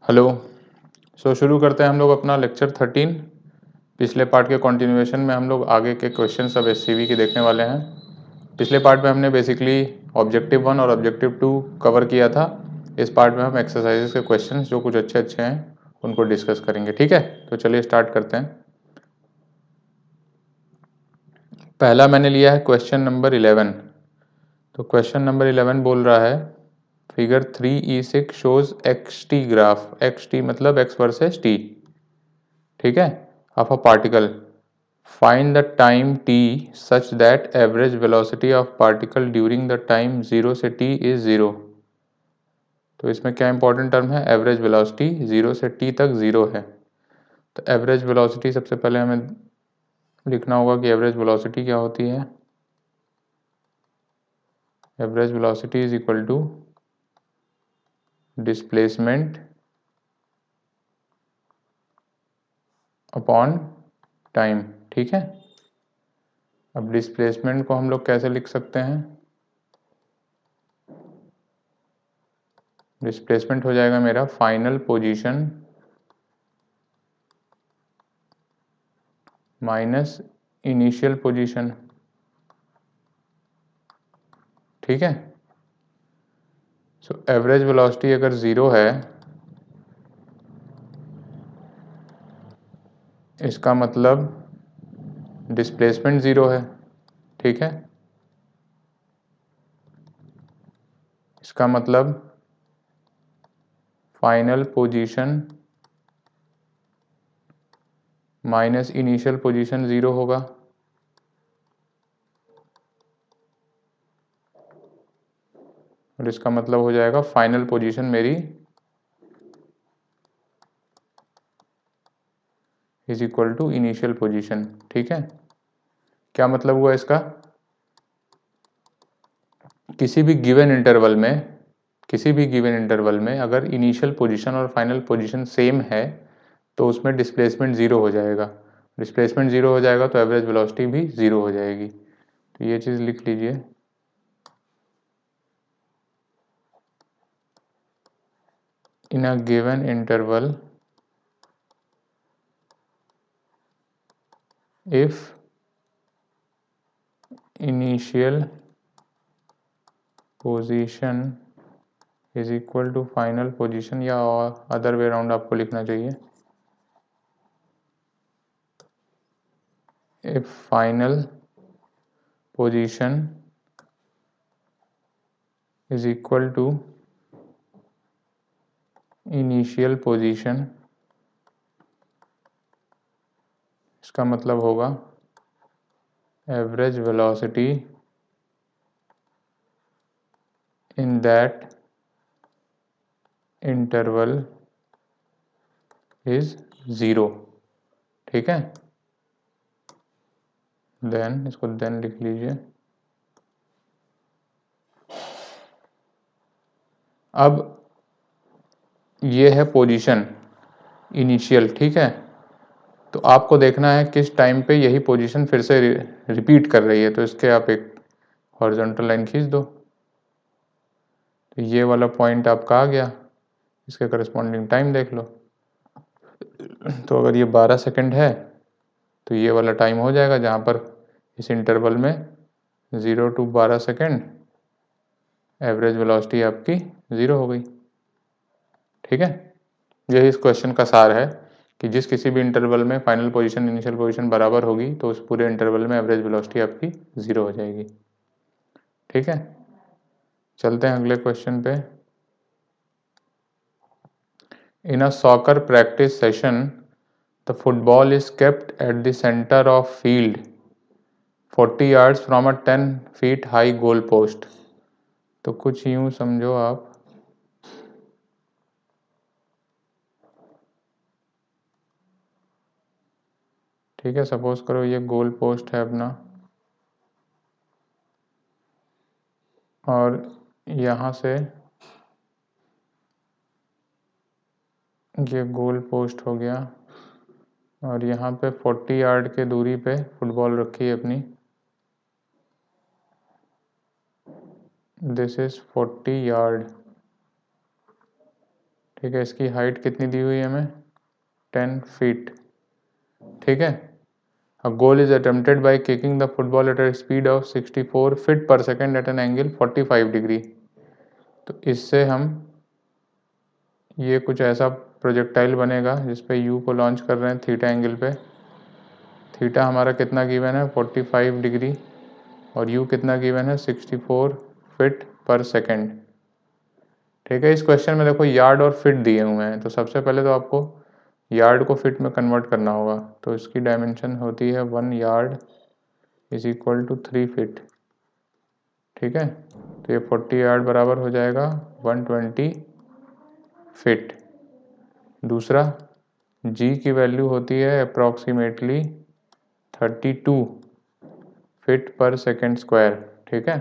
Hello. शुरू करते हैं हम लोग अपना लेक्चर 13। पिछले पार्ट के कंटिन्यूएशन में हम लोग आगे के क्वेश्चन सब एससीवी के देखने वाले हैं। पिछले पार्ट में हमने बेसिकली ऑब्जेक्टिव 1 और ऑब्जेक्टिव 2 कवर किया था। इस पार्ट में हम एक्सरसाइजेस के क्वेश्चन जो कुछ अच्छे अच्छे हैं उनको डिस्कस करेंगे। ठीक है, तो चलिए स्टार्ट करते हैं। पहला मैंने लिया है क्वेश्चन नंबर 11। तो क्वेश्चन नंबर 11 बोल रहा है figure 3E6 shows xt graph, xt मतलब x वर्सेस t, ठीक है, of a particle. Find the time t such that average velocity of particle during the time 0 से t इज 0। तो इसमें क्या इंपॉर्टेंट टर्म है, एवरेज वेलोसिटी 0 से t तक 0 है। तो एवरेज वेलोसिटी सबसे पहले हमें लिखना होगा कि एवरेज वेलोसिटी क्या होती है। Average velocity is equal to displacement upon time, ठीक है। अब डिस्प्लेसमेंट को हम लोग कैसे लिख सकते हैं, डिस्प्लेसमेंट हो जाएगा मेरा final position minus initial position, ठीक है। सो एवरेज वेलोसिटी अगर 0 है इसका मतलब डिस्प्लेसमेंट 0 है, ठीक है। इसका मतलब final position minus initial position 0 होगा। और इसका मतलब हो जाएगा फाइनल पोजीशन मेरी is equal to initial position, ठीक है। क्या मतलब हुआ इसका, किसी भी गिवन इंटरवल में अगर इनिशियल पोजीशन और फाइनल पोजीशन सेम है तो उसमें डिस्प्लेसमेंट 0 हो जाएगा। डिस्प्लेसमेंट 0 हो जाएगा तो एवरेज वेलोसिटी भी 0 हो जाएगी। तो ये चीज़ लिख लीजिए। In a given interval if initial position is equal to final position, या अदर वे अराउंड आपको लिखना चाहिए, if final position is equal to initial position, इसका मतलब होगा average velocity in that interval is 0, ठीक है। देन इसको देन लिख लीजिए। अब ये है पोजीशन इनिशियल, ठीक है। तो आपको देखना है किस टाइम पे यही पोजीशन फिर से रिपीट कर रही है। तो इसके आप एक हॉरिजॉन्टल लाइन खींच दो। तो ये वाला पॉइंट आपका आ गया, इसके करस्पॉन्डिंग टाइम देख लो। तो अगर ये 12 सेकंड है तो ये वाला टाइम हो जाएगा जहाँ पर इस इंटरवल में 0 to 12 सेकंड एवरेज वेलोसिटी आपकी 0 हो गई, ठीक है। यही इस क्वेश्चन का सार है कि जिस किसी भी इंटरवल में फाइनल पोजीशन इनिशियल पोजीशन बराबर होगी तो उस पूरे इंटरवल में एवरेज वेलोसिटी आपकी 0 हो जाएगी, ठीक है। चलते हैं अगले क्वेश्चन पे। In a soccer practice session the football is kept at the centre of field 40 yards from a 10 feet high goal post. तो कुछ यूं समझो आप, ठीक है। सपोज करो ये गोल पोस्ट है अपना और यहाँ से ये गोल पोस्ट हो गया और यहाँ पे 40 यार्ड के दूरी पे फुटबॉल रखी है अपनी। This is 40 yard. ठीक है, इसकी हाइट कितनी दी हुई है हमें, 10 फीट। ठीक है, a goal is attempted by kicking the football at a speed of 64 feet per second at an angle 45 degree. तो इससे हम ये कुछ ऐसा प्रोजेक्टाइल बनेगा जिसपे यू को लॉन्च कर रहे हैं थीटा एंगल पे। थीटा हमारा कितना गिवन है, 45 डिग्री, और यू कितना गिवन है, 64 फीट पर सेकेंड। ठीक है, इस क्वेश्चन में देखो यार्ड और फिट दिए हुए हैं, तो सबसे पहले तो आपको यार्ड को फिट में कन्वर्ट करना होगा। तो इसकी डायमेंशन होती है 1 yard is equal to 3 feet. ठीक है, तो ये 40 यार्ड बराबर हो जाएगा 120 फीट। दूसरा, जी की वैल्यू होती है approximately 32 feet per second square. ठीक है,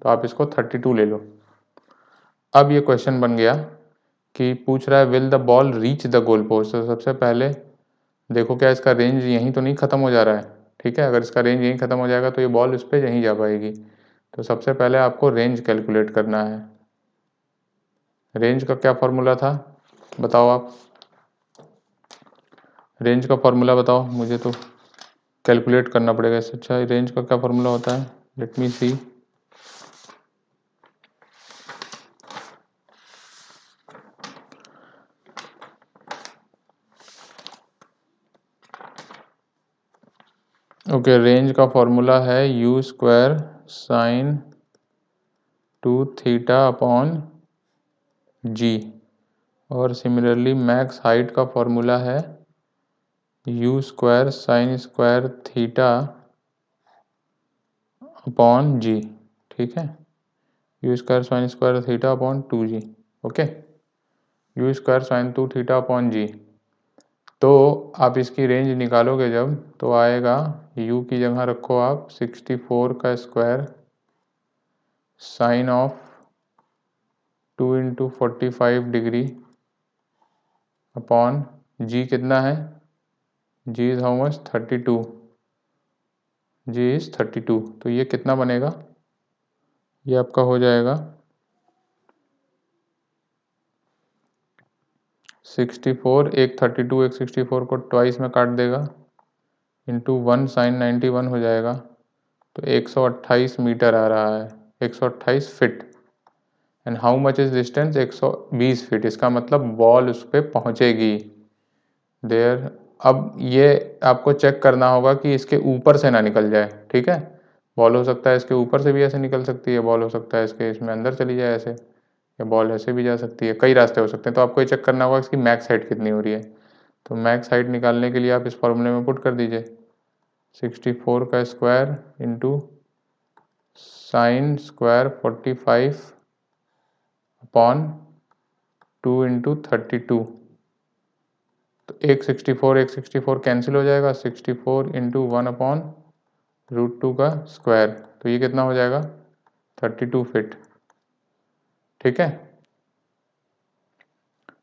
तो आप इसको 32 ले लो। अब ये क्वेश्चन बन गया कि पूछ रहा है will the ball reach the goal post. तो सबसे पहले देखो क्या इसका रेंज यहीं तो नहीं ख़त्म हो जा रहा है। ठीक है, अगर इसका रेंज यहीं ख़त्म हो जाएगा तो ये बॉल उस पर यहीं जा पाएगी। तो सबसे पहले आपको रेंज कैलकुलेट करना है। रेंज का क्या फॉर्मूला था, बताओ आप, रेंज का फॉर्मूला बताओ, मुझे तो कैलकुलेट करना पड़ेगा इससे। अच्छा, रेंज का क्या फॉर्मूला होता है, let me see. Okay, range का फॉर्मूला है u square sine 2 theta upon g, और सिमिलरली मैक्स हाइट का फॉर्मूला है u square sine square theta upon g. ठीक है, u square sine square theta upon 2g। Okay, u square sine 2 theta upon g. तो आप इसकी range निकालोगे जब, तो आएगा u की जगह रखो आप 64 का square sine of 2 into 45 degree upon g कितना है, g is how much, 32, g is 32। तो ये कितना बनेगा, ये आपका हो जाएगा 64, एक 32 एक 64 को ट्वाइस में काट देगा, इंटू 1 साइन 91 हो जाएगा। तो 128 मीटर आ रहा है, 128 fit. And how much is distance, 120 feet. इसका मतलब बॉल उस पर पहुंचेगी देयर। अब ये आपको चेक करना होगा कि इसके ऊपर से ना निकल जाए। ठीक है, बॉल हो सकता है इसके ऊपर से भी ऐसे निकल सकती है, बॉल हो सकता है इसके इसमें अंदर चली जाए ऐसे, या बॉल ऐसे भी जा सकती है, कई रास्ते हो सकते हैं। तो आपको ये चेक करना होगा इसकी मैक्स हाइट कितनी हो रही है। तो मैक्स हाइट निकालने के लिए आप इस फॉर्मूले में पुट कर दीजिए 64 का square into sine square 45 upon 2 into 32। तो एक 64 कैंसिल हो जाएगा, 64 इंटू 1 अपॉन √2 का स्क्वायर। तो ये कितना हो जाएगा, 32 फीट। ठीक है,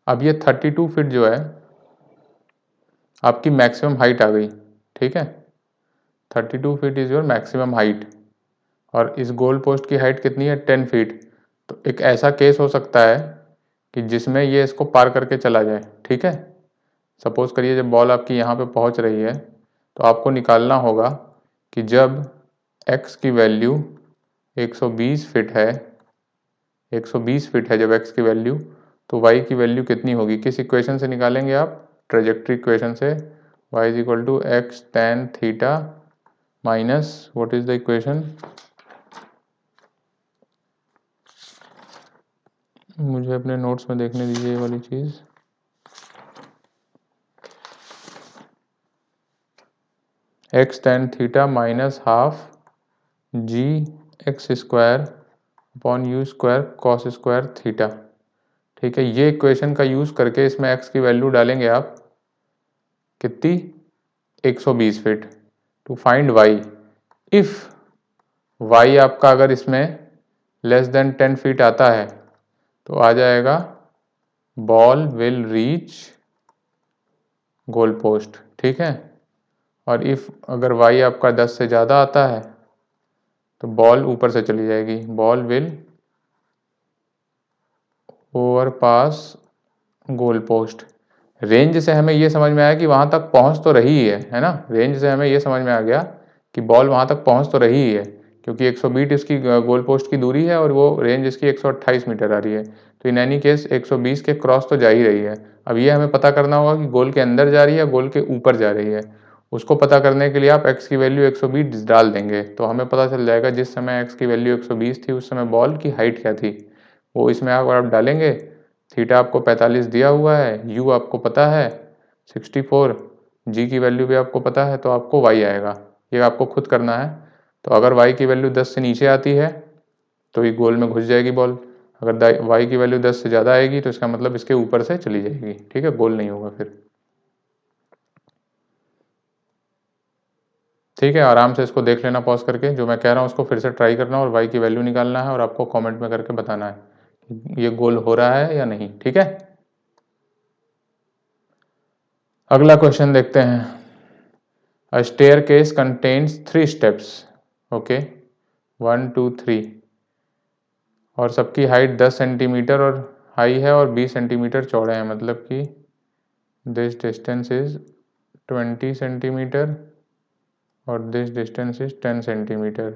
अब ये 32 फीट जो है आपकी मैक्सिमम हाइट आ गई। ठीक है, 32 feet is your maximum height, और इस गोल पोस्ट की हाइट कितनी है, 10 फीट। तो एक ऐसा केस हो सकता है कि जिसमें ये इसको पार करके चला जाए। ठीक है, सपोज करिए जब बॉल आपकी यहाँ पे पहुँच रही है, तो आपको निकालना होगा कि जब x की वैल्यू 120 फीट है, 120 फीट है जब x की वैल्यू, तो y की वैल्यू कितनी होगी। किस इक्वेशन से निकालेंगे आप, ट्रेजेक्ट्री इक्वेशन से। y is equal to x tan theta minus, what is the equation, मुझे अपने नोट्स में देखने दीजिए ये वाली चीज़। X tan theta minus half g x square upon u square cos square theta. ठीक है, ये इक्वेशन का यूज़ करके इसमें x की वैल्यू डालेंगे आप कितनी, 120 feet, to find y। If y आपका अगर इसमें लेस देन 10 फीट आता है तो आ जाएगा ball will reach goal post. ठीक है, और इफ अगर y आपका 10 से ज़्यादा आता है तो बॉल ऊपर से चली जाएगी, ball will over pass goal post. Range से हमें ये समझ में आया कि वहाँ तक पहुँच तो रही ही है ना। रेंज से हमें ये समझ में आ गया कि बॉल वहाँ तक पहुँच तो रही ही है, क्योंकि 120 इसकी गोल पोस्ट की दूरी है और वो रेंज इसकी 128 मीटर आ रही है। तो इन एनी केस 120 के क्रॉस तो जा ही रही है। अब ये हमें पता करना होगा कि गोल के अंदर जा रही है, गोल के ऊपर जा रही है। उसको पता करने के लिए आप x की वैल्यू 120 डाल देंगे, तो हमें पता चल जाएगा जिस समय x की वैल्यू 120 थी उस समय बॉल की हाइट क्या थी। वो इसमें आप डालेंगे, थीटा आपको 45 दिया हुआ है, u आपको पता है 64, g की वैल्यू भी आपको पता है, तो आपको y आएगा। ये आपको खुद करना है। तो अगर y की वैल्यू 10 से नीचे आती है तो ये गोल में घुस जाएगी बॉल। अगर y की वैल्यू 10 से ज़्यादा आएगी तो इसका मतलब इसके ऊपर से चली जाएगी, ठीक है, गोल नहीं होगा फिर। ठीक है, आराम से इसको देख लेना पॉज करके, जो मैं कह रहा हूँ उसको फिर से ट्राई करना और y की वैल्यू निकालना है और आपको कमेंट में करके बताना है कि ये गोल हो रहा है या नहीं, ठीक है। अगला क्वेश्चन देखते हैं। अ staircase contains 3 steps, ओके, 1 2 3, और सबकी हाइट 10 सेंटीमीटर और हाई है और 20 सेंटीमीटर चौड़े हैं, मतलब कि दिस डिस्टेंस इज 20 सेंटीमीटर और this distance is 10 centimetre.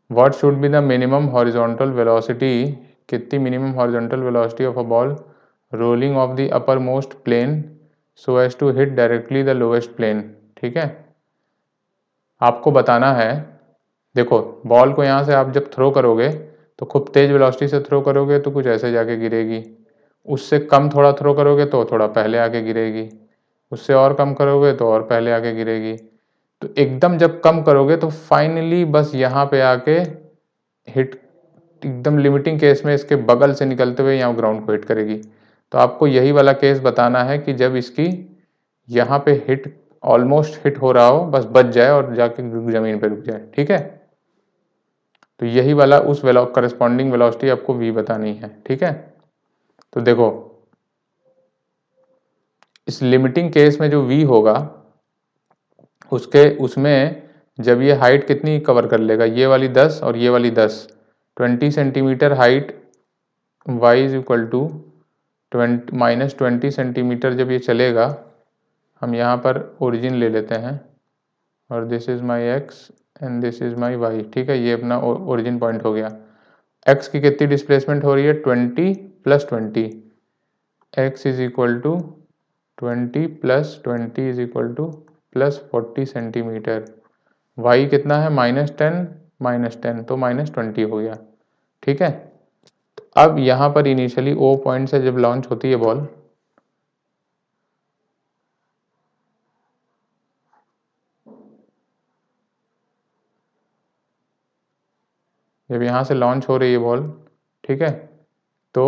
What should be the minimum horizontal velocity, कितनी minimum horizontal velocity of a ball rolling off the uppermost plane so as to hit directly the lowest plane. ठीक है, आपको बताना है, देखो ball को यहाँ से आप जब थ्रो करोगे तो खूब तेज वेलोसिटी से थ्रो करोगे तो कुछ ऐसे जाके गिरेगी, उससे कम थोड़ा थ्रो करोगे तो थोड़ा पहले आके गिरेगी, उससे और कम करोगे तो और पहले आके गिरेगी। तो एकदम जब कम करोगे तो फाइनली बस यहाँ पे आके हिट, एकदम लिमिटिंग केस में इसके बगल से निकलते हुए यहाँ ग्राउंड को हिट करेगी। तो आपको यही वाला केस बताना है कि जब इसकी यहाँ पे हिट, ऑलमोस्ट हिट हो रहा हो, बस बच जाए और जाके जमीन पे रुक जाए। ठीक है, तो यही वाला उस करस्पॉन्डिंग वेलोसिटी आपको v बतानी है। ठीक है, तो देखो इस लिमिटिंग केस में जो v होगा उसमें जब ये हाइट कितनी कवर कर लेगा, ये वाली 10 और ये वाली 10, 20 centimetre height y is equal to -20 centimetre जब ये चलेगा, हम यहाँ पर ओरिजिन ले लेते हैं और this is my x and this is my y। ठीक है, ये अपना ओरिजिन पॉइंट हो गया। x की कितनी डिस्प्लेसमेंट हो रही है, 20 + 20, x is equal to 20 + 20 is equal to +40 centimetre. y कितना है, -10 -10, तो -20 हो गया। ठीक है, तो अब यहाँ पर इनिशियली O पॉइंट से जब लॉन्च होती है बॉल, जब यहाँ से लॉन्च हो रही है बॉल, ठीक है, तो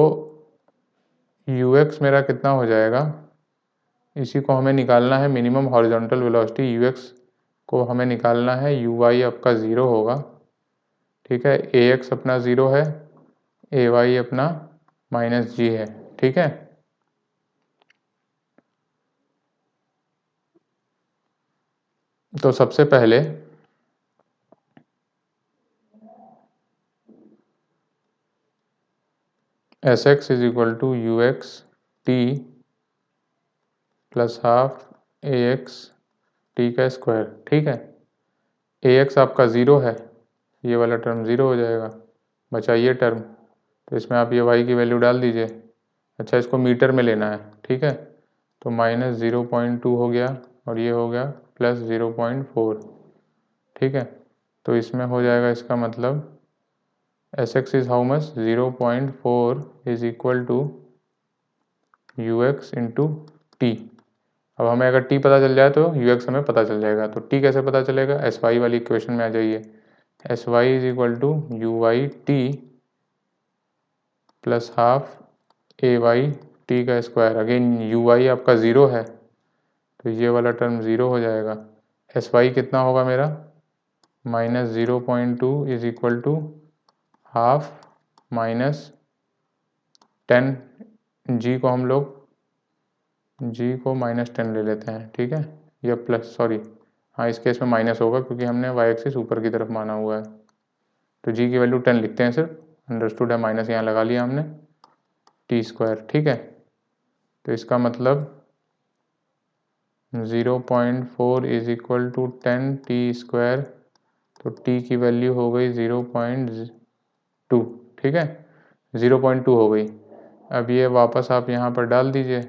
ux मेरा कितना हो जाएगा, इसी को हमें निकालना है मिनिमम हॉरिजॉन्टल वेलोसिटी, ux को हमें निकालना है, uy आपका 0 होगा। ठीक है, ax अपना 0 है, ay अपना -g है। ठीक है, तो सबसे पहले Sx is equal to ux t + ½ ax t का स्क्वायर। ठीक है, ax आपका 0 है, ये वाला टर्म 0 हो जाएगा, बचा ये टर्म, तो इसमें आप ये y की वैल्यू डाल दीजिए। अच्छा, इसको मीटर में लेना है। ठीक है, तो -0.2 हो गया और ये हो गया +0.4। ठीक है, तो इसमें हो जाएगा, इसका मतलब Sx is how much, 0.4 is equal to ux into t. अब हमें अगर t पता चल जाए तो ux हमें पता चल जाएगा। तो t कैसे पता चलेगा, sy वाली इक्वेशन में आ जाइए, sy is equal to uy t + ½ ay t का स्क्वायर। अगेन uy आपका 0 है तो ये वाला टर्म 0 हो जाएगा। sy कितना होगा मेरा, -0.2 इज इक्वल टू ½ -10, g को हम लोग g को -10 ले लेते हैं। ठीक है, या प्लस, सॉरी हाँ इस केस में माइनस होगा क्योंकि हमने y एक्सिस ऊपर की तरफ माना हुआ है, तो g की वैल्यू 10 लिखते हैं सिर्फ, अंडरस्टूड है, माइनस यहाँ लगा लिया हमने, t²। ठीक है, तो इसका मतलब 0.4 इज इक्वल टू 10t², तो t की वैल्यू हो गई 0.2, ठीक है, 0.2 हो गई। अब ये वापस आप यहाँ पर डाल दीजिए,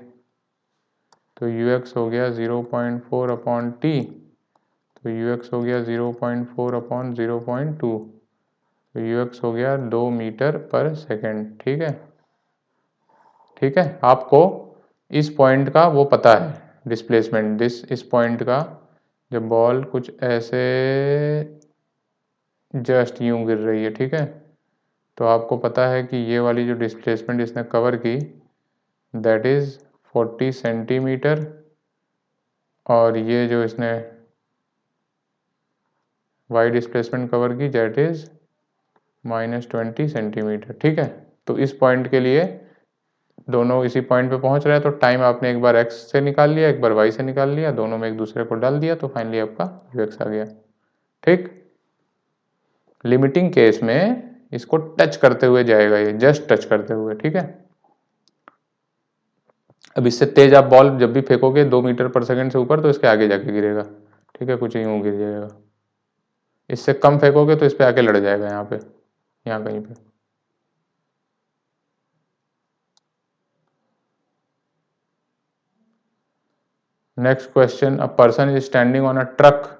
तो ux हो गया 0.4 अपॉन टी, तो ux हो गया 0.4 अपॉन 0.2, तो ux हो गया 2 मीटर पर सेकेंड, ठीक है। ठीक है, आपको इस पॉइंट का वो पता है डिस्प्लेसमेंट, इस पॉइंट का, जब बॉल कुछ ऐसे जस्ट यूं गिर रही है, ठीक है, तो आपको पता है कि ये वाली जो डिस्प्लेसमेंट इसने कवर की दैट इज 40 सेंटीमीटर, और ये जो इसने वाई डिस्प्लेसमेंट कवर की दैट इज -20 सेंटीमीटर, ठीक है। तो इस पॉइंट के लिए दोनों इसी पॉइंट पे पहुंच रहे हैं, तो टाइम आपने एक बार x से निकाल लिया, एक बार y से निकाल लिया, दोनों में एक दूसरे को डाल दिया, तो फाइनली आपका ux आ गया, ठीक। लिमिटिंग केस में इसको टच करते हुए जाएगा, ये जस्ट टच करते हुए, ठीक है। अब इससे तेज आप बॉल जब भी फेंकोगे 2 मीटर पर सेकंड से ऊपर, तो इसके आगे जाके गिरेगा, ठीक है, कुछ यूं गिर जाएगा। इससे कम फेंकोगे तो इस पे आके लड़ जाएगा, यहाँ पे, यहाँ कहीं पे। Next question, a person is standing on a truck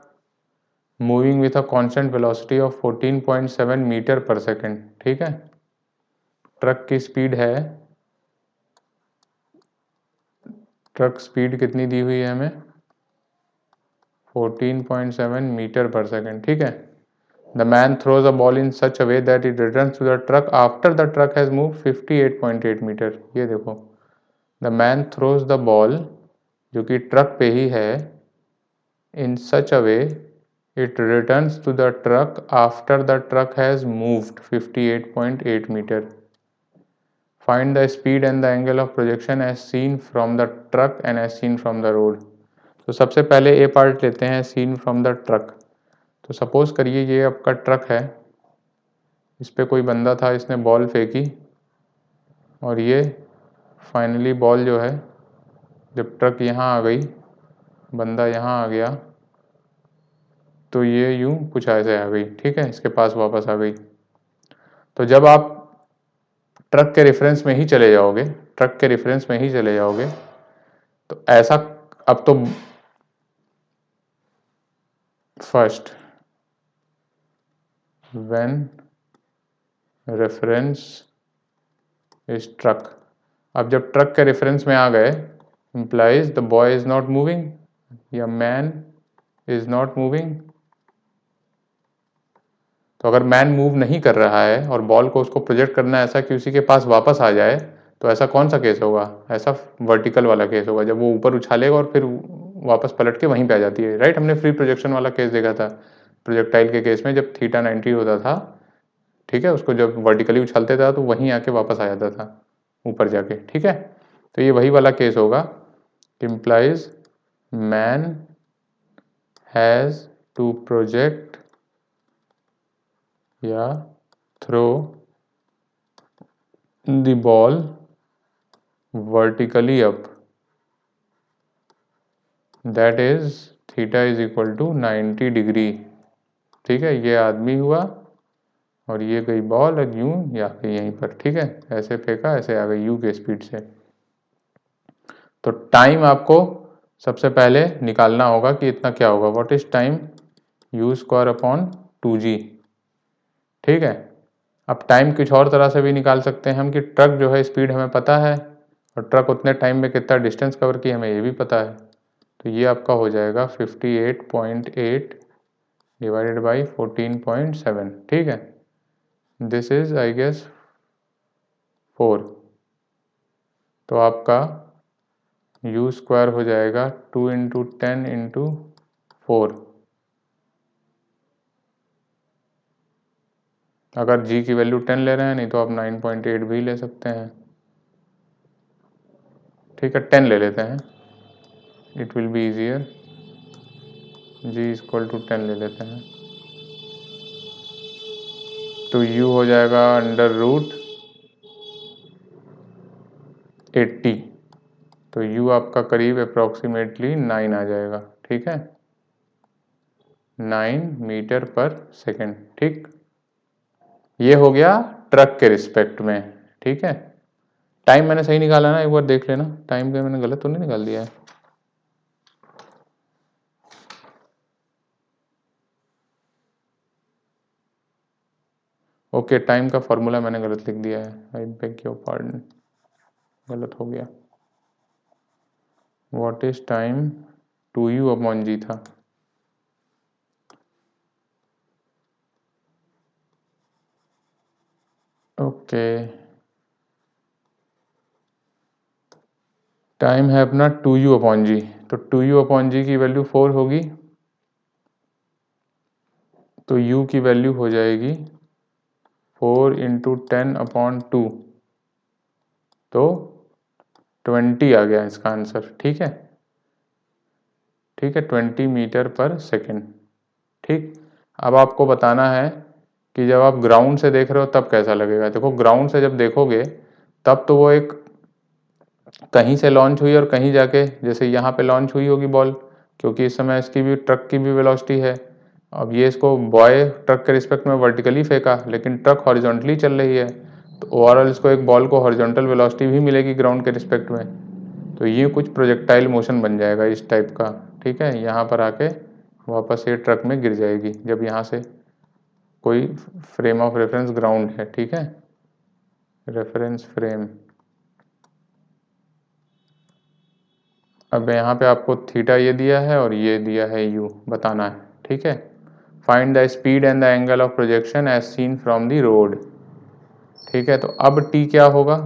moving with a constant velocity of 14.7 metre per second, ठीक है। ट्रक की स्पीड है, ट्रक स्पीड कितनी दी हुई है हमें, 14.7 मीटर पर सेकेंड, ठीक है। The man throws a ball in such a way that it returns to the truck after the truck has move 58.8 metre. ये देखो, the man throws the ball, जो कि ट्रक पे ही है, इन such a way it returns to the truck after the truck has moved 58.8 meter. Find the speed and the angle of projection as seen from the truck and as seen from the road. तो सबसे पहले ए part लेते हैं, scene from the truck. तो suppose करिए ये आपका truck है, इस पर कोई बंदा था, इसने बॉल फेंकी, और ये फाइनली बॉल जो है, जब ट्रक यहाँ आ गई, बंदा यहाँ आ गया, तो ये यूं कुछ ऐसे आ गई, ठीक है, इसके पास वापस आ गई। तो जब आप ट्रक के रेफरेंस में ही चले जाओगे, ट्रक के रेफरेंस में ही चले जाओगे, तो ऐसा, अब तो first when reference is truck, अब जब ट्रक के रेफरेंस में आ गए, implies the boy is not moving या मैन इज नॉट मूविंग। तो अगर मैन मूव नहीं कर रहा है और बॉल को उसको प्रोजेक्ट करना है ऐसा कि उसी के पास वापस आ जाए, तो ऐसा कौन सा केस होगा, ऐसा वर्टिकल वाला केस होगा, जब वो ऊपर उछालेगा और फिर वापस पलट के वहीं पे आ जाती है, राइट। हमने फ्री प्रोजेक्शन वाला केस देखा था प्रोजेक्टाइल के केस में, जब थीटा 90 होता था, ठीक है, उसको जब वर्टिकली उछालते था तो वहीं आके वापस आ जाता था ऊपर जाके, ठीक है। तो ये वही वाला केस होगा, implies man has to project या throw the ball vertically up, that is theta is equal to 90 degree, ठीक है। ये आदमी हुआ और ये गई बॉल और यूं या गई यहीं पर, ठीक है, ऐसे फेंका, ऐसे आ गई यू के स्पीड से। तो टाइम आपको सबसे पहले निकालना होगा कि इतना क्या होगा, what is time, you square upon 2g, ठीक है। अब टाइम कुछ और तरह से भी निकाल सकते हैं हम, कि ट्रक जो है स्पीड हमें पता है, और ट्रक उतने टाइम में कितना डिस्टेंस कवर की हमें ये भी पता है, तो ये आपका हो जाएगा 58.8 डिवाइडेड बाई 14.7, ठीक है। दिस इज आई गेस 4, तो आपका यू स्क्वायर हो जाएगा 2 इंटू 10 इंटू 4। अगर जी की वैल्यू 10 ले रहे हैं, नहीं तो आप 9.8 भी ले सकते हैं, ठीक है, 10 ले लेते हैं, it will be easier, g equal to 10 ले लेते हैं, तो u हो जाएगा अंडर रूट 80, तो u आपका करीब अप्रोक्सीमेटली 9 आ जाएगा, ठीक है, 9 मीटर पर सेकेंड। ठीक, ये हो गया ट्रक के रिस्पेक्ट में। ठीक है, टाइम मैंने सही निकाला ना, एक बार देख लेना टाइम पे मैंने गलत तो नहीं निकाल दिया है। ओके, टाइम का फॉर्मूला मैंने गलत लिख दिया है, आई बेग योर पार्डन, गलत हो गया। What is time 2u upon g था। ओके, टाइम है अपना 2u अपॉन जी, तो 2u अपॉन जी की वैल्यू 4 होगी, तो u की वैल्यू हो जाएगी 4 इंटू 10 अपॉन 2, तो 20 आ गया इसका आंसर। ठीक है, ठीक है, 20 मीटर पर सेकेंड। ठीक, अब आपको बताना है कि जब आप ग्राउंड से देख रहे हो तब कैसा लगेगा। देखो, ग्राउंड से जब देखोगे तब तो वो एक कहीं से लॉन्च हुई और कहीं जाके, जैसे यहाँ पे लॉन्च हुई होगी बॉल, क्योंकि इस समय इसकी भी ट्रक की भी वेलोसिटी है। अब ये इसको बॉय ट्रक के रिस्पेक्ट में वर्टिकली फेंका, लेकिन ट्रक हॉरिजॉन्टली चल रही है, तो ओवरऑल इसको एक बॉल को हॉरिजॉन्टल वेलोसिटी भी मिलेगी ग्राउंड के रिस्पेक्ट में। तो ये कुछ प्रोजेक्टाइल मोशन बन जाएगा इस टाइप का। ठीक है, यहाँ पर आके वापस ये ट्रक में गिर जाएगी जब यहाँ से कोई फ्रेम ऑफ रेफरेंस ग्राउंड है। ठीक है, रेफरेंस फ्रेम। अब यहाँ पे आपको थीटा ये दिया है और ये दिया है यू, बताना है। ठीक है, find the speed and the angle of projection as seen from the road. ठीक है, तो अब टी क्या होगा,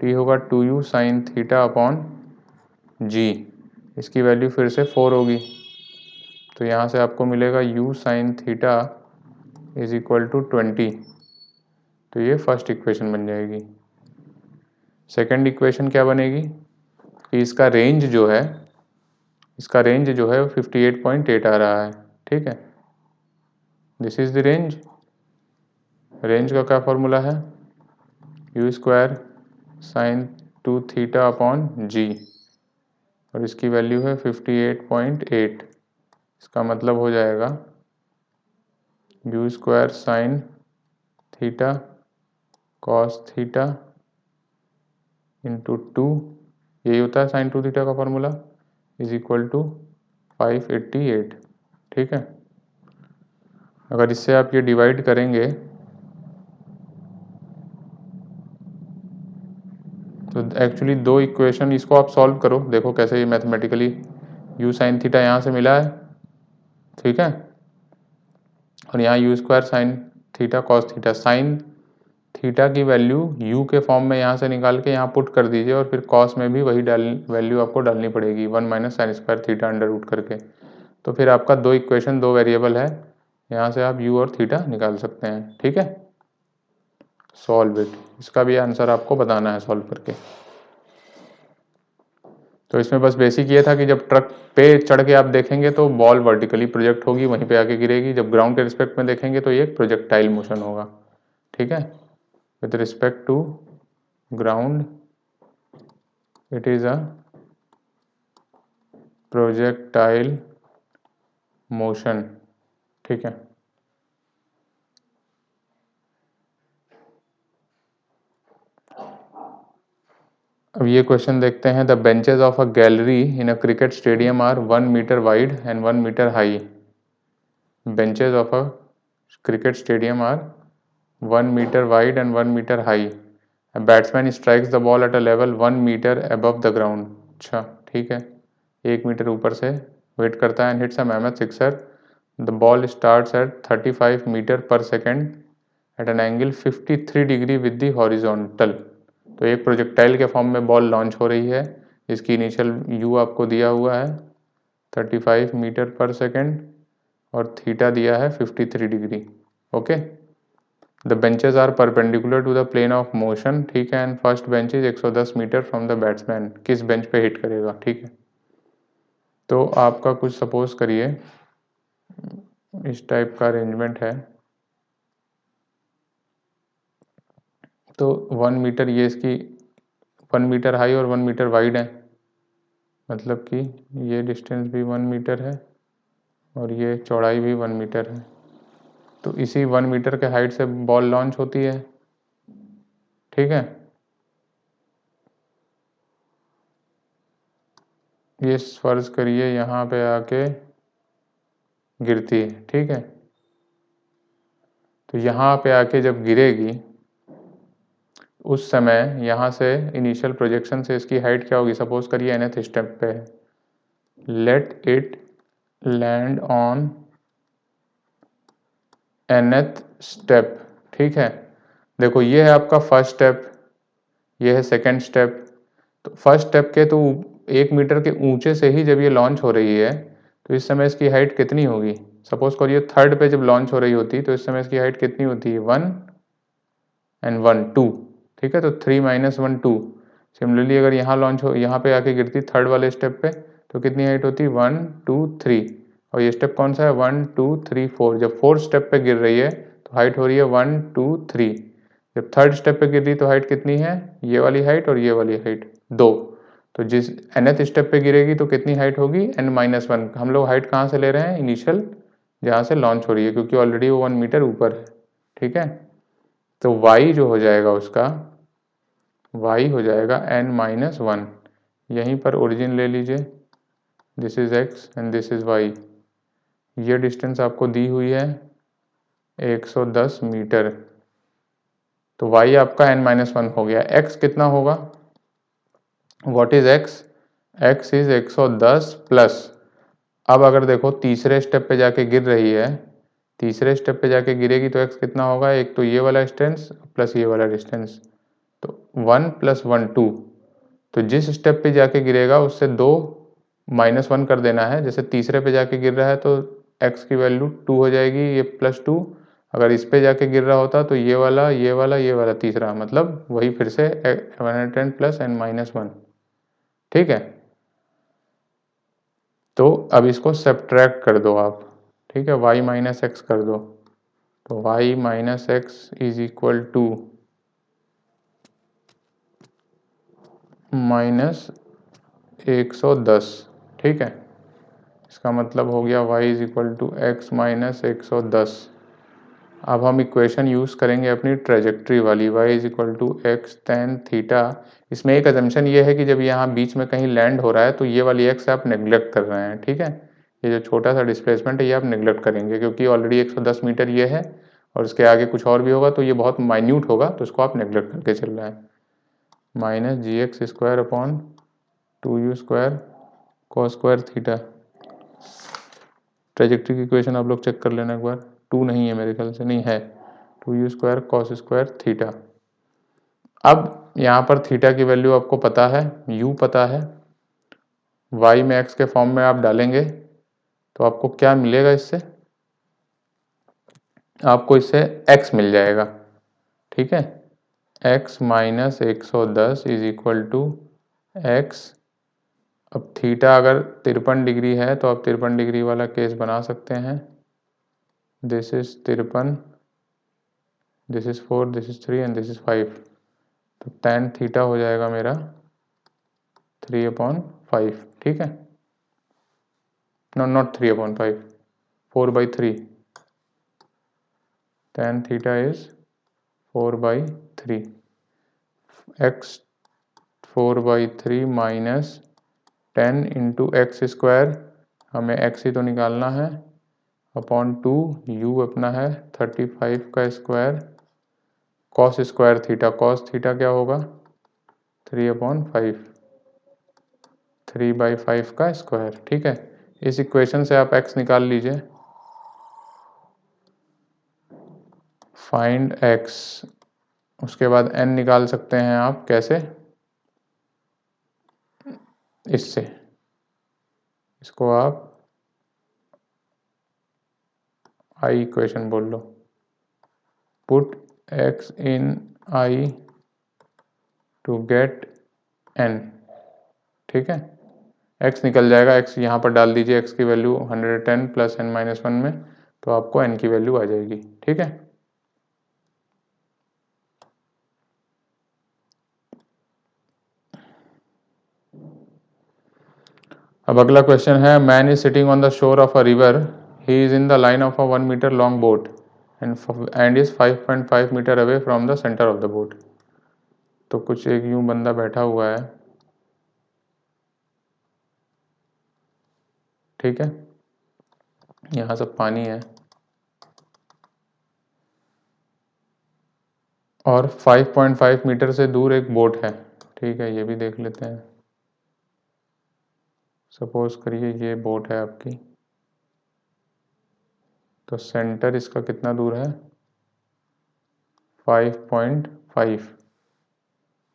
टी होगा 2u साइन थीटा अपॉन जी, इसकी वैल्यू फिर से 4 होगी, तो यहाँ से आपको मिलेगा u sine theta is equal to 20। तो ये फर्स्ट इक्वेशन बन जाएगी। सेकंड इक्वेशन क्या बनेगी कि इसका रेंज जो है, इसका रेंज जो है 58.8 आ रहा है। ठीक है, this is the range. Range का क्या फॉर्मूला है, u square sine 2 theta upon g, और इसकी वैल्यू है 58.8। इसका मतलब हो जाएगा u square sine theta cos theta into 2, यही होता है साइन 2 थीटा का फॉर्मूला, इज इक्वल टू 588। ठीक है, अगर इससे आप ये डिवाइड करेंगे तो एक्चुअली दो इक्वेशन, इसको आप सॉल्व करो, देखो कैसे ये मैथमेटिकली यू साइन थीटा यहाँ से मिला है। ठीक है, और यहाँ you square sine theta cos theta, sine theta की वैल्यू यू के फॉर्म में यहाँ से निकाल के यहाँ पुट कर दीजिए, और फिर कॉस में भी वही वैल्यू आपको डालनी पड़ेगी, 1 minus sine square theta under root करके। तो फिर आपका दो इक्वेशन, दो वेरिएबल है, यहाँ से आप यू और थीटा निकाल सकते हैं। ठीक है, सॉल्व इट, इसका भी आंसर आपको बताना है सॉल्व करके। तो इसमें बस बेसिक ये था कि जब ट्रक पे चढ़ के आप देखेंगे तो बॉल वर्टिकली प्रोजेक्ट होगी, वहीं पे आके गिरेगी। जब ग्राउंड के रिस्पेक्ट में देखेंगे तो ये एक प्रोजेक्टाइल मोशन होगा। ठीक है, with respect to ground it is a projectile motion. ठीक है, अब ये क्वेश्चन देखते हैं। The benches of a gallery in a cricket stadium are 1 metre wide and 1 metre high. Benches of a cricket stadium are 1 metre wide and 1 metre high. Batsman strikes the ball at a level 1 metre above the ground. अच्छा, ठीक है, 1 metre ऊपर से wait करता है and hits a mammoth sixer. The ball starts at 35 metre per second at an angle 53 degree with the horizontal. तो एक projectile के फॉर्म में बॉल लॉन्च हो रही है, इसकी इनिशियल यू आपको दिया हुआ है 35 मीटर पर सेकेंड, और थीटा दिया है 53 degree. Okay, the benches are perpendicular to the plane of motion. ठीक है, and first bench is 110 metre from the batsman. किस बेंच पे हिट करेगा। ठीक है, तो आपका कुछ सपोज करिए इस टाइप का अरेंजमेंट है, तो 1 मीटर ये इसकी 1 मीटर हाई और 1 मीटर वाइड है। मतलब कि ये डिस्टेंस भी 1 मीटर है और ये चौड़ाई भी 1 मीटर है। तो इसी 1 मीटर के हाइट से बॉल लॉन्च होती है, ठीक है। ये फर्ज करिए यहाँ पे आके गिरती है, ठीक है। तो यहाँ पे आके जब गिरेगी उस समय यहाँ से इनिशियल प्रोजेक्शन से इसकी हाइट क्या होगी, सपोज करिए nth स्टेप पे है, let it land on nth step, ठीक है। देखो ये है आपका फर्स्ट स्टेप, ये है सेकंड स्टेप। तो फर्स्ट स्टेप के तो 1 मीटर के ऊंचे से ही जब ये लॉन्च हो रही है तो इस समय इसकी हाइट कितनी होगी, सपोज करिए थर्ड पे जब लॉन्च हो रही होती तो इस समय इसकी हाइट कितनी होती है, 1 एंड 1 2, ठीक है। तो 3 माइनस 1 2। सिमिलरली अगर यहाँ लॉन्च हो, यहाँ पे आके गिरती थर्ड वाले स्टेप पे तो कितनी हाइट होती, 1 2 3। और ये स्टेप कौन सा है, 1 2 3 4। जब फोर्थ स्टेप पे गिर रही है तो हाइट हो रही है 1 2 3। जब थर्ड स्टेप पे गिर रही तो हाइट कितनी है, ये वाली हाइट और ये वाली हाइट 2। तो जिस nth स्टेप पे गिरेगी तो कितनी हाइट होगी, n माइनस 1। हम लोग हाइट कहाँ से ले रहे हैं, इनिशियल जहाँ से लॉन्च हो रही है, क्योंकि ऑलरेडी वो 1 मीटर ऊपर है, ठीक है। तो y जो हो जाएगा उसका, y हो जाएगा n माइनस 1। यहीं पर ओरिजिन ले लीजिए, this is x and this is y। ये डिस्टेंस आपको दी हुई है 110 मीटर। तो y आपका n माइनस 1 हो गया। x कितना होगा, what is x, x is 110 plus. अब अगर देखो तीसरे स्टेप पे जाके गिर रही है, तीसरे स्टेप पे जाके गिरेगी तो x कितना होगा, एक तो ये वाला डिस्टेंस प्लस ये वाला डिस्टेंस, तो 1 प्लस 1 2। तो जिस स्टेप पे जाके गिरेगा उससे 2 माइनस 1 कर देना है। जैसे तीसरे पे जाके गिर रहा है तो x की वैल्यू 2 हो जाएगी, ये प्लस 2। अगर इस पे जाके गिर रहा होता तो ये वाला ये वाला ये वाला तीसरा, मतलब वही फिर से 110 प्लस n माइनस 1, ठीक है। तो अब इसको सब्ट्रैक्ट कर दो आप, ठीक है, y माइनस एक्स कर दो। तो y minus x is equal to minus 110, ठीक है। इसका मतलब हो गया y is equal to x minus 110। अब हम इक्वेशन यूज़ करेंगे अपनी ट्रेजेक्ट्री वाली, y is equal to x tan theta. इसमें एक अजम्पशन ये है कि जब यहाँ बीच में कहीं लैंड हो रहा है तो ये वाली x आप नेग्लेक्ट कर रहे हैं, ठीक है। ये जो छोटा सा डिस्प्लेसमेंट है ये आप नेग्लेक्ट करेंगे, क्योंकि ऑलरेडी 110 मीटर ये है और इसके आगे कुछ और भी होगा तो ये बहुत माइन्यूट होगा, तो इसको आप नेग्लेक्ट करके चल रहे हैं। Minus g x square upon 2u square cos square theta. Trajectory की इक्वेशन आप लोग चेक कर लेना एक बार, 2 नहीं है मेरे ख्याल से, नहीं है, 2u square cos square theta. अब यहाँ पर थीटा की वैल्यू आपको पता है, u पता है, y में x के फॉर्म में आप डालेंगे तो आपको क्या मिलेगा, इससे आपको इससे x मिल जाएगा, ठीक है। x minus 110 is equal to x. अब थीटा अगर 53 डिग्री है तो आप 53 डिग्री वाला केस बना सकते हैं। This is 53, this is 4, this is 3 and this is 5। तो tan थीटा हो जाएगा मेरा 3/5, ठीक है। No not 3/5, 4/3। tan theta is 4/3। x 4/3 minus 10 into x square, हमें x ही तो निकालना है, अपॉन 2, u अपना है 35 का square, cos square theta, cos theta क्या होगा 3/5, 3/5 का स्क्वायर, ठीक है। इस इक्वेशन से आप x निकाल लीजिए, फाइंड x। उसके बाद n निकाल सकते हैं आप, कैसे, इससे, इसको आप आई इक्वेशन बोल लो, put x in i to get n, ठीक है। x निकल जाएगा, x यहाँ पर डाल दीजिए, x की वैल्यू 110 प्लस n माइनस 1 में, तो आपको n की वैल्यू आ जाएगी, ठीक है। अब अगला क्वेश्चन है, man is sitting on the shore of a river, he is in the line of a 1 metre long boat and is 5.5 metre away from the centre of the boat. तो कुछ एक यूं बंदा बैठा हुआ है, ठीक है, यहाँ सब पानी है और 5.5 मीटर से दूर एक बोट है, ठीक है, ये भी देख लेते हैं। सपोज करिए ये बोट है आपकी, तो सेंटर इसका कितना दूर है 5.5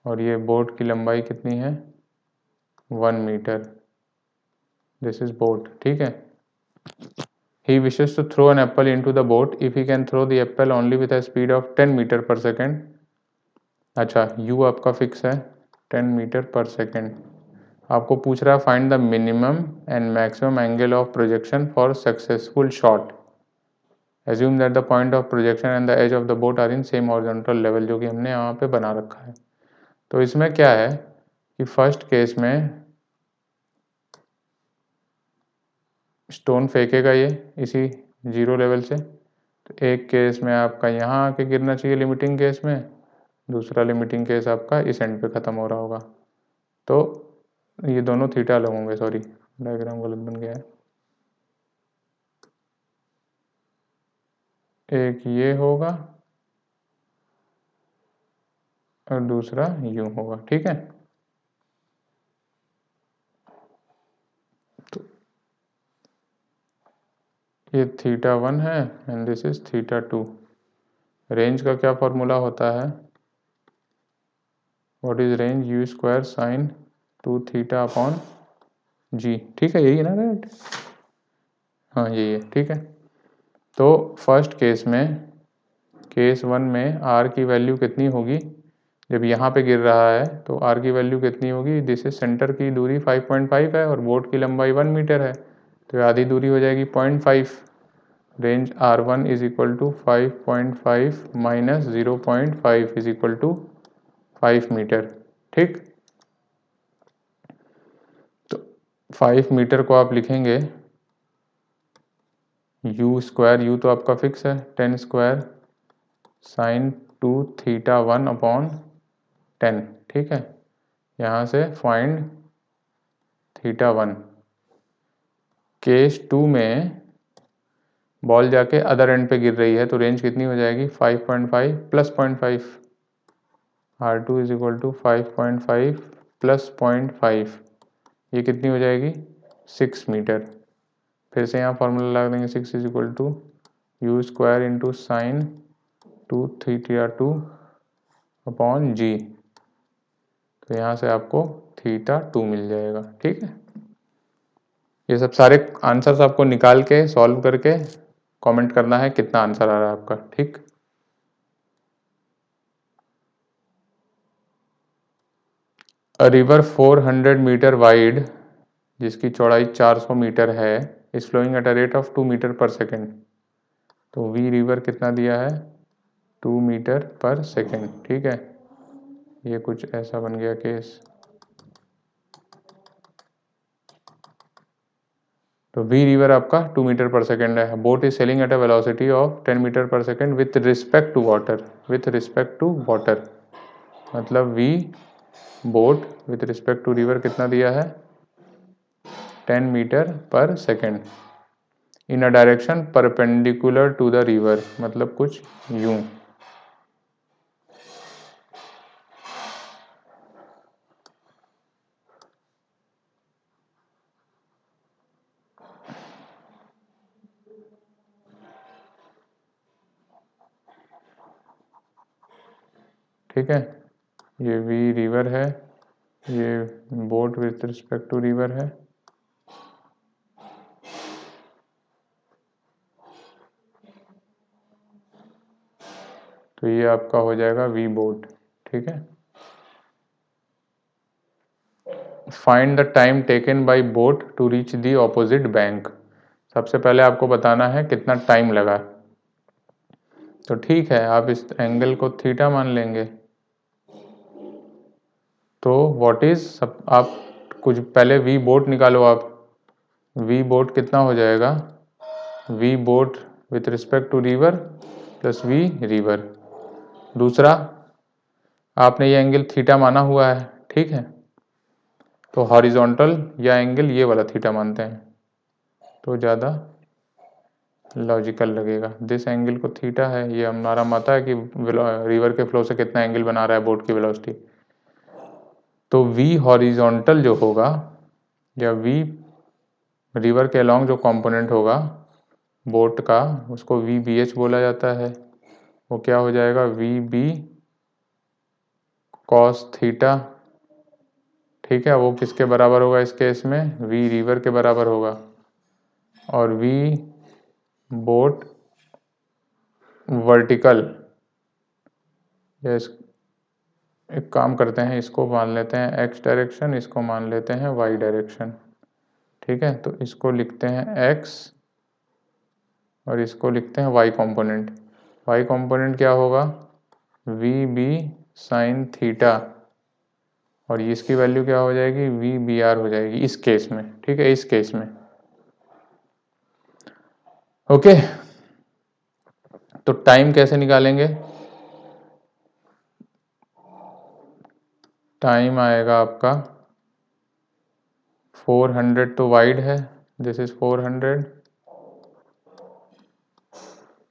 और ये बोट की लंबाई कितनी है 1 मीटर। दिस इज बोट, ठीक है। He wishes to throw an apple into the boat. If he can throw the apple only with a speed of 10 metre per second, अच्छा u आपका फिक्स है 10 मीटर पर सेकेंड। आपको पूछ रहा है find the minimum and maximum angle of projection for successful shot. Assume that the point of projection and the edge of the boat are in same horizontal level, जो कि हमने यहाँ पे बना रखा है। तो इसमें क्या है कि फर्स्ट केस में स्टोन फेंकेगा ये इसी जीरो लेवल से, तो एक केस में आपका यहाँ आके गिरना चाहिए लिमिटिंग केस में, दूसरा लिमिटिंग केस आपका इस एंड पे ख़त्म हो रहा होगा। तो ये दोनों थीटा अलग होंगे, सॉरी डायग्राम गलत बन गया है, एक ये होगा और दूसरा यूं होगा, ठीक है। तो ये θ1 है एंड दिस इज θ2। रेंज का क्या फॉर्मूला होता है, what is range, u square sine 2θ upon g, ठीक है, यही है ना राइट, हाँ यही है, ठीक है। तो फर्स्ट केस में, केस 1 में आर की वैल्यू कितनी होगी, जब यहाँ पे गिर रहा है तो आर की वैल्यू कितनी होगी, जिससे सेंटर की दूरी 5.5 है और बोट की लंबाई 1 मीटर है, तो आधी दूरी हो जाएगी 0.5। Range R1 is equal to 5.5 minus 0.5 is equal to 5 metre, ठीक। तो 5 मीटर को आप लिखेंगे यू स्क्वायर, यू तो आपका फिक्स है 10 स्क्वायर साइन 2θ1 अपॉन 10, ठीक है। यहाँ से फाइंड θ1। केस 2 में बॉल जाके अदर एंड पे गिर रही है, तो रेंज कितनी हो जाएगी 5.5 plus 0.5, R2 is equal to 5.5 plus 0.5, ये कितनी हो जाएगी 6 मीटर। फिर से यहाँ फॉर्मूला लगा देंगे, 6 is equal to u square into sine 2θ2 upon g, तो यहाँ से आपको θ2 मिल जाएगा, ठीक है। ये सब सारे आंसर्स आपको निकाल के सॉल्व करके कमेंट करना है कितना आंसर आ रहा है आपका, ठीक। अ रिवर 400 मीटर वाइड, जिसकी चौड़ाई 400 मीटर है, is flowing at a rate of 2 metre per second. तो वी रिवर कितना दिया है 2 मीटर पर सेकेंड, ठीक है। ये कुछ ऐसा बन गया केस। तो वी रिवर आपका 2 मीटर पर सेकेंड है। Boat is sailing at a velocity of 10 metre per second with respect to water, with respect to water, मतलब v boat with respect to river कितना दिया है 10 metre per second in a direction perpendicular to the river, मतलब कुछ यूं। ठीक है, ये वी रिवर है, ये boat with respect to river है। तो ये आपका हो जाएगा वी बोट, ठीक है। Find the time taken by boat to reach the opposite bank. सबसे पहले आपको बताना है कितना टाइम लगा। तो ठीक है, आप इस एंगल को थीटा मान लेंगे। तो व्हाट इज, आप कुछ पहले वी बोट निकालो आप, वी बोट कितना हो जाएगा, v boat with respect to river plus v river. दूसरा, आपने ये एंगल थीटा माना हुआ है, ठीक है, तो हॉरिजॉन्टल या एंगल ये वाला थीटा मानते हैं तो ज़्यादा लॉजिकल लगेगा। दिस एंगल को थीटा है, ये हमारा माता है कि रिवर के फ्लो से कितना एंगल बना रहा है बोट की वेलोसिटी। तो वी हॉरिजॉन्टल जो होगा या वी रिवर के अलॉन्ग जो कंपोनेंट होगा बोट का, उसको वी बी एच बोला जाता है। वो क्या हो जाएगा, वी बी कॉस थीटा, ठीक है। वो किसके बराबर होगा इस केस में, वी रिवर के बराबर होगा। और वी बोट वर्टिकल, या एक काम करते हैं, इसको मान लेते हैं एक्स डायरेक्शन, इसको मान लेते हैं वाई डायरेक्शन, ठीक है। तो इसको लिखते हैं एक्स और इसको लिखते हैं वाई कंपोनेंट। वाई कंपोनेंट क्या होगा, वी बी साइन थीटा, और इसकी वैल्यू क्या हो जाएगी, वी बी आर हो जाएगी इस केस में, ठीक है, इस केस में। ओके, तो टाइम कैसे निकालेंगे, टाइम आएगा आपका 400 तो वाइड है, this is 400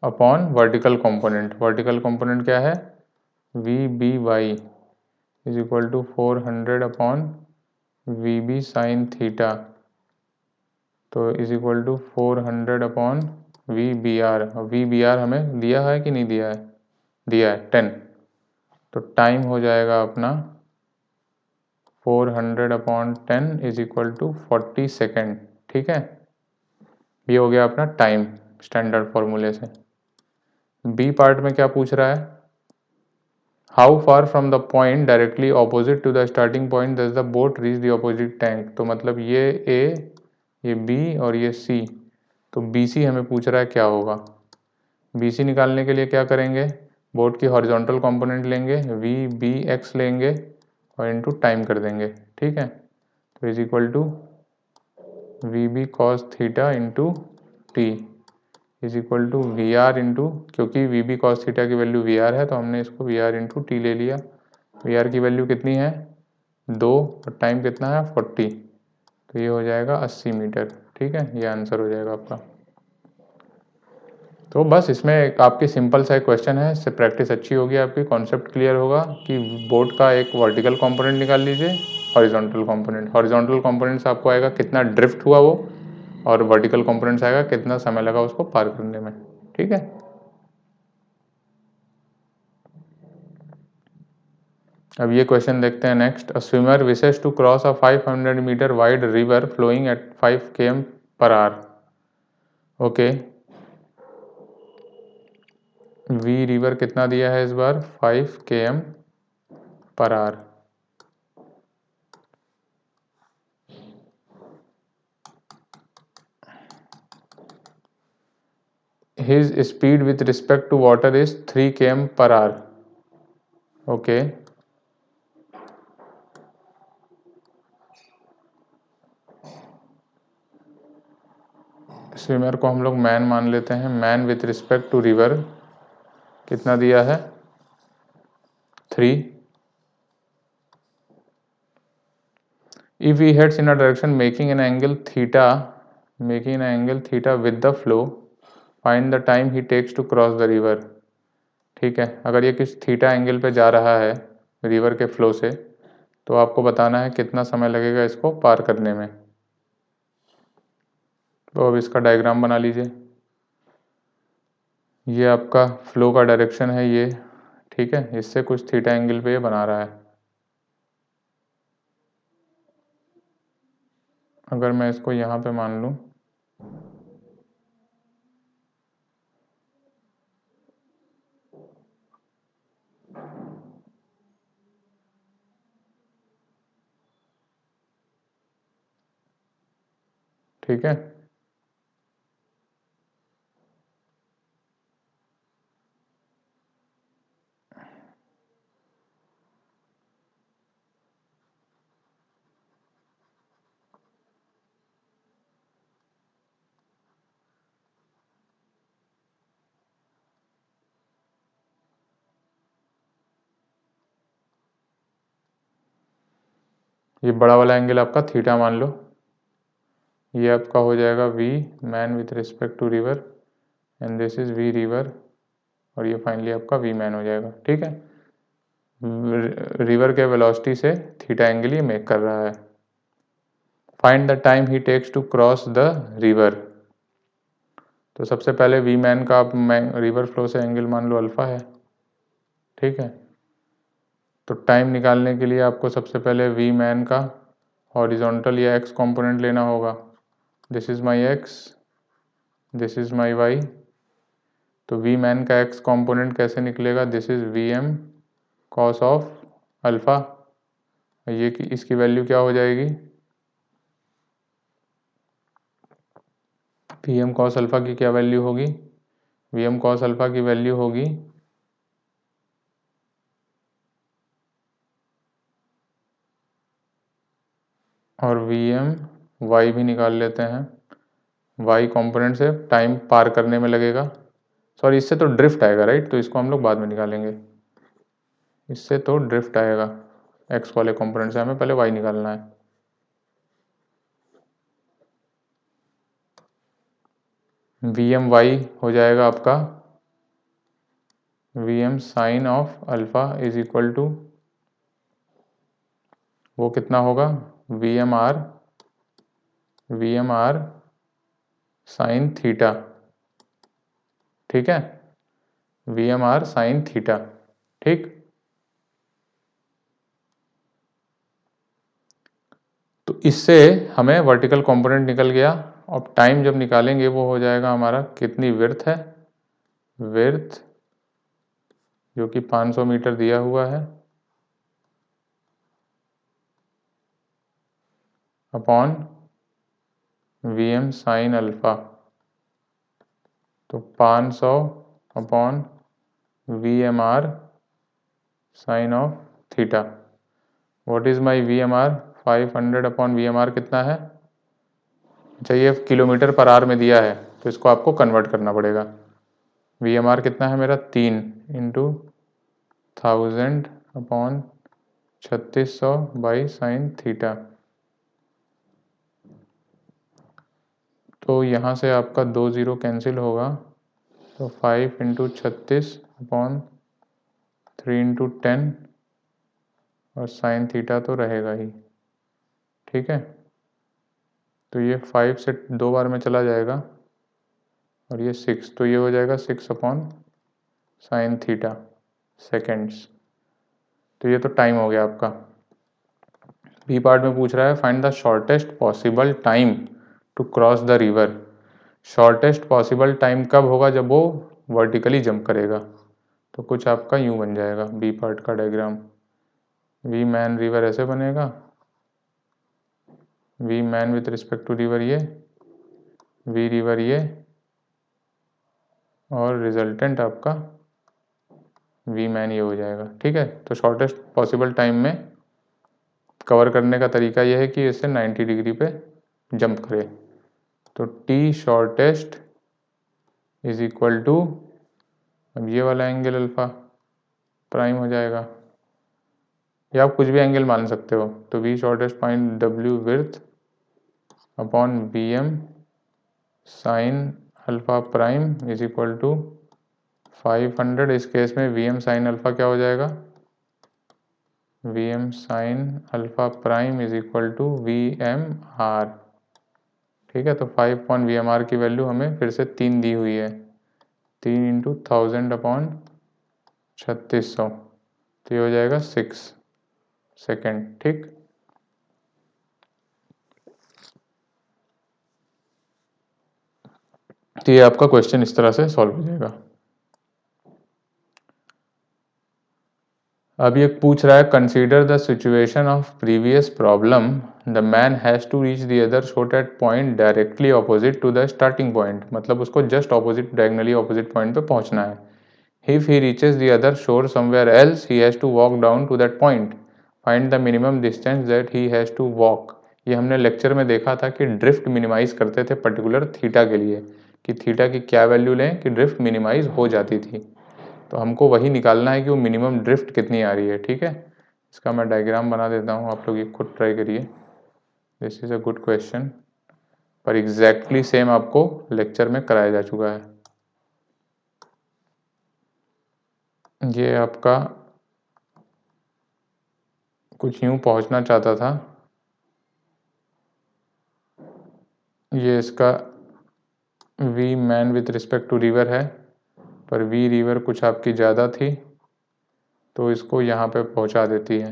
upon vertical component. Vertical component क्या है, v b y is equal to 400 upon v b sine theta, तो is equal to 400 upon v B r. V B r हमें दिया है कि नहीं दिया है, दिया है 10। तो टाइम हो जाएगा अपना 400 upon 10 is equal to 40 second, ठीक है। ये हो गया अपना टाइम स्टैंडर्ड फॉर्मूले से। बी पार्ट में क्या पूछ रहा है, how far from the point directly opposite to the starting point does the boat reach the opposite tank. तो मतलब ये ए, ये बी और ये सी, तो बी सी हमें पूछ रहा है क्या होगा। बी सी निकालने के लिए क्या करेंगे, बोट की हॉरिजॉन्टल कंपोनेंट लेंगे, वी बी एक्स लेंगे और इनटू टाइम कर देंगे, ठीक है। तो is equal to V B cos theta into T is equal to V R into, क्योंकि वी बी कॉस थीटा की वैल्यू वी आर है तो हमने इसको वी आर इंटू टी ले लिया। वी आर की वैल्यू कितनी है 2 और टाइम कितना है 40, तो ये हो जाएगा 80 मीटर, ठीक है। ये आंसर हो जाएगा आपका। तो बस इसमें एक आपकी सिंपल सा एक क्वेश्चन है, इससे प्रैक्टिस अच्छी होगी, आपकी कॉन्सेप्ट क्लियर होगा कि बोट का एक वर्टिकल कंपोनेंट निकाल लीजिए, हॉरिजॉन्टल कंपोनेंट। हॉरिजॉन्टल कंपोनेंट से आपको आएगा कितना ड्रिफ्ट हुआ वो, और वर्टिकल कंपोनेंट से आएगा कितना समय लगा उसको पार करने में, ठीक है। अब ये क्वेश्चन देखते हैं next. A swimmer wishes to cross a 500 metre wide river flowing at 5 km per hour. Okay, V river कितना दिया है इस बार 5 km per hour. His speed with respect to water is 3 km per hour. Okay. Swimmer को हम लोग man मान लेते हैं। Man with respect to river कितना दिया है 3। If he heads in a direction making an angle theta with the flow, find the time he takes to cross the river. ठीक है, अगर ये किस थीटा एंगल पे जा रहा है रिवर के फ्लो से, तो आपको बताना है कितना समय लगेगा इसको पार करने में। तो अब इसका डायग्राम बना लीजिए। ये आपका फ्लो का डायरेक्शन है ये, ठीक है, इससे कुछ थीटा एंगल पे ये बना रहा है। अगर मैं इसको यहाँ पे मान लूँ, ठीक है। ये बड़ा वाला एंगल आपका थीटा मान लो, ये आपका हो जाएगा V man with respect to river and this is V river, और ये फाइनली आपका वी मैन हो जाएगा। ठीक है, रिवर के वेलोसिटी से थीटा एंगल ये मेक कर रहा है। Find the time he takes to cross the river. तो सबसे पहले वी मैन का आप रिवर फ्लो से एंगल मान लो अल्फा है। ठीक है, तो टाइम निकालने के लिए आपको सबसे पहले वी मैन का हॉरिजॉन्टल या एक्स कंपोनेंट लेना होगा। This is my X, this is my Y. तो वी मैन का एक्स कंपोनेंट कैसे निकलेगा, this is V M cos of alpha. ये इसकी वैल्यू क्या हो जाएगी, वी एम कॉस अल्फा की क्या वैल्यू होगी, वी एम कॉस अल्फा की वैल्यू होगी और वी एम वाई भी निकाल लेते हैं। वाई कंपोनेंट से टाइम पार करने में लगेगा, सॉरी इससे तो ड्रिफ्ट आएगा राइट, तो इसको हम लोग बाद में निकालेंगे। इससे तो ड्रिफ्ट आएगा, एक्स वाले कंपोनेंट से हमें पहले वाई निकालना है। वी एम वाई हो जाएगा आपका we M sine of alpha is equal to, वो कितना होगा, V M R sine theta. ठीक है, V M R sine theta. ठीक, तो इससे हमें वर्टिकल कंपोनेंट निकल गया। अब टाइम जब निकालेंगे वो हो जाएगा हमारा, कितनी विड्थ है, विड्थ जो कि 500 मीटर दिया हुआ है, upon V M sine alpha. तो 500 upon V M R sine of theta. What is my V M R, 500 upon V M R कितना है, अच्छा ये किलोमीटर पर आवर में दिया है तो इसको आपको कन्वर्ट करना पड़ेगा। वी एम आर कितना है मेरा, 3 into 1000 upon 3600 by sine theta. तो यहाँ से आपका 2 0 कैंसिल होगा, तो 5 इंटू 36 अपॉन 3 इंटू 10 और साइन थीटा तो रहेगा ही। ठीक है, तो ये 5 से 2 बार में चला जाएगा और ये 6, तो ये हो जाएगा 6 अपॉन साइन थीटा सेकेंड्स। तो ये तो टाइम हो गया आपका। बी पार्ट में पूछ रहा है find the shortest possible time to cross the river. Shortest possible time कब होगा, जब वो वर्टिकली जंप करेगा। तो कुछ आपका यूं बन जाएगा बी पार्ट का डायग्राम, वी मैन रिवर ऐसे बनेगा, V man with respect to river ये, वी रिवर ये, और रिजल्टेंट आपका वी मैन ये हो जाएगा। ठीक है, तो शॉर्टेस्ट पॉसिबल टाइम में कवर करने का तरीका यह है कि इसे 90 डिग्री पे जंप करे। तो T shortest is equal to, अब ये वाला एंगल अल्फा प्राइम हो जाएगा, या आप कुछ भी एंगल मान सकते हो। तो V shortest point W width upon B M sine alpha prime is equal to 500। इस केस में वी एम साइन अल्फा क्या हो जाएगा, V M sine alpha prime is equal to V M R. ठीक है, तो 5 अपॉन वी एम आर की value हमें फिर से 3 दी हुई है, 3 इंटू 1000 अपॉन 3600, तो ये हो जाएगा 6 सेकेंड। ठीक, तो ये आपका क्वेश्चन इस तरह से सॉल्व हो जाएगा। अब ये पूछ रहा है consider the situation of previous problem, the man has to reach the other shore at point directly opposite to the starting point. मतलब उसको just opposite, diagonally opposite point पे पहुंचना है। If he reaches the other shore somewhere else he has to walk down to that point, find the minimum distance that he has to walk. ये हमने lecture में देखा था कि drift minimise करते थे पर्टिकुलर थीटा के लिए, कि थीटा की क्या वैल्यू लें कि ड्रिफ्ट मिनिमाइज हो जाती थी। तो हमको वही निकालना है कि वो मिनिमम ड्रिफ्ट कितनी आ रही है। ठीक है, इसका मैं डायग्राम बना देता हूँ, आप लोग ये खुद ट्राई करिए। This is a good question, पर एग्जैक्टली सेम आपको लेक्चर में कराया जा चुका है। ये आपका कुछ यूँ पहुँचना चाहता था, ये इसका V man with respect to river है, पर वी रिवर कुछ आपकी ज़्यादा थी तो इसको यहाँ पे पहुँचा देती है।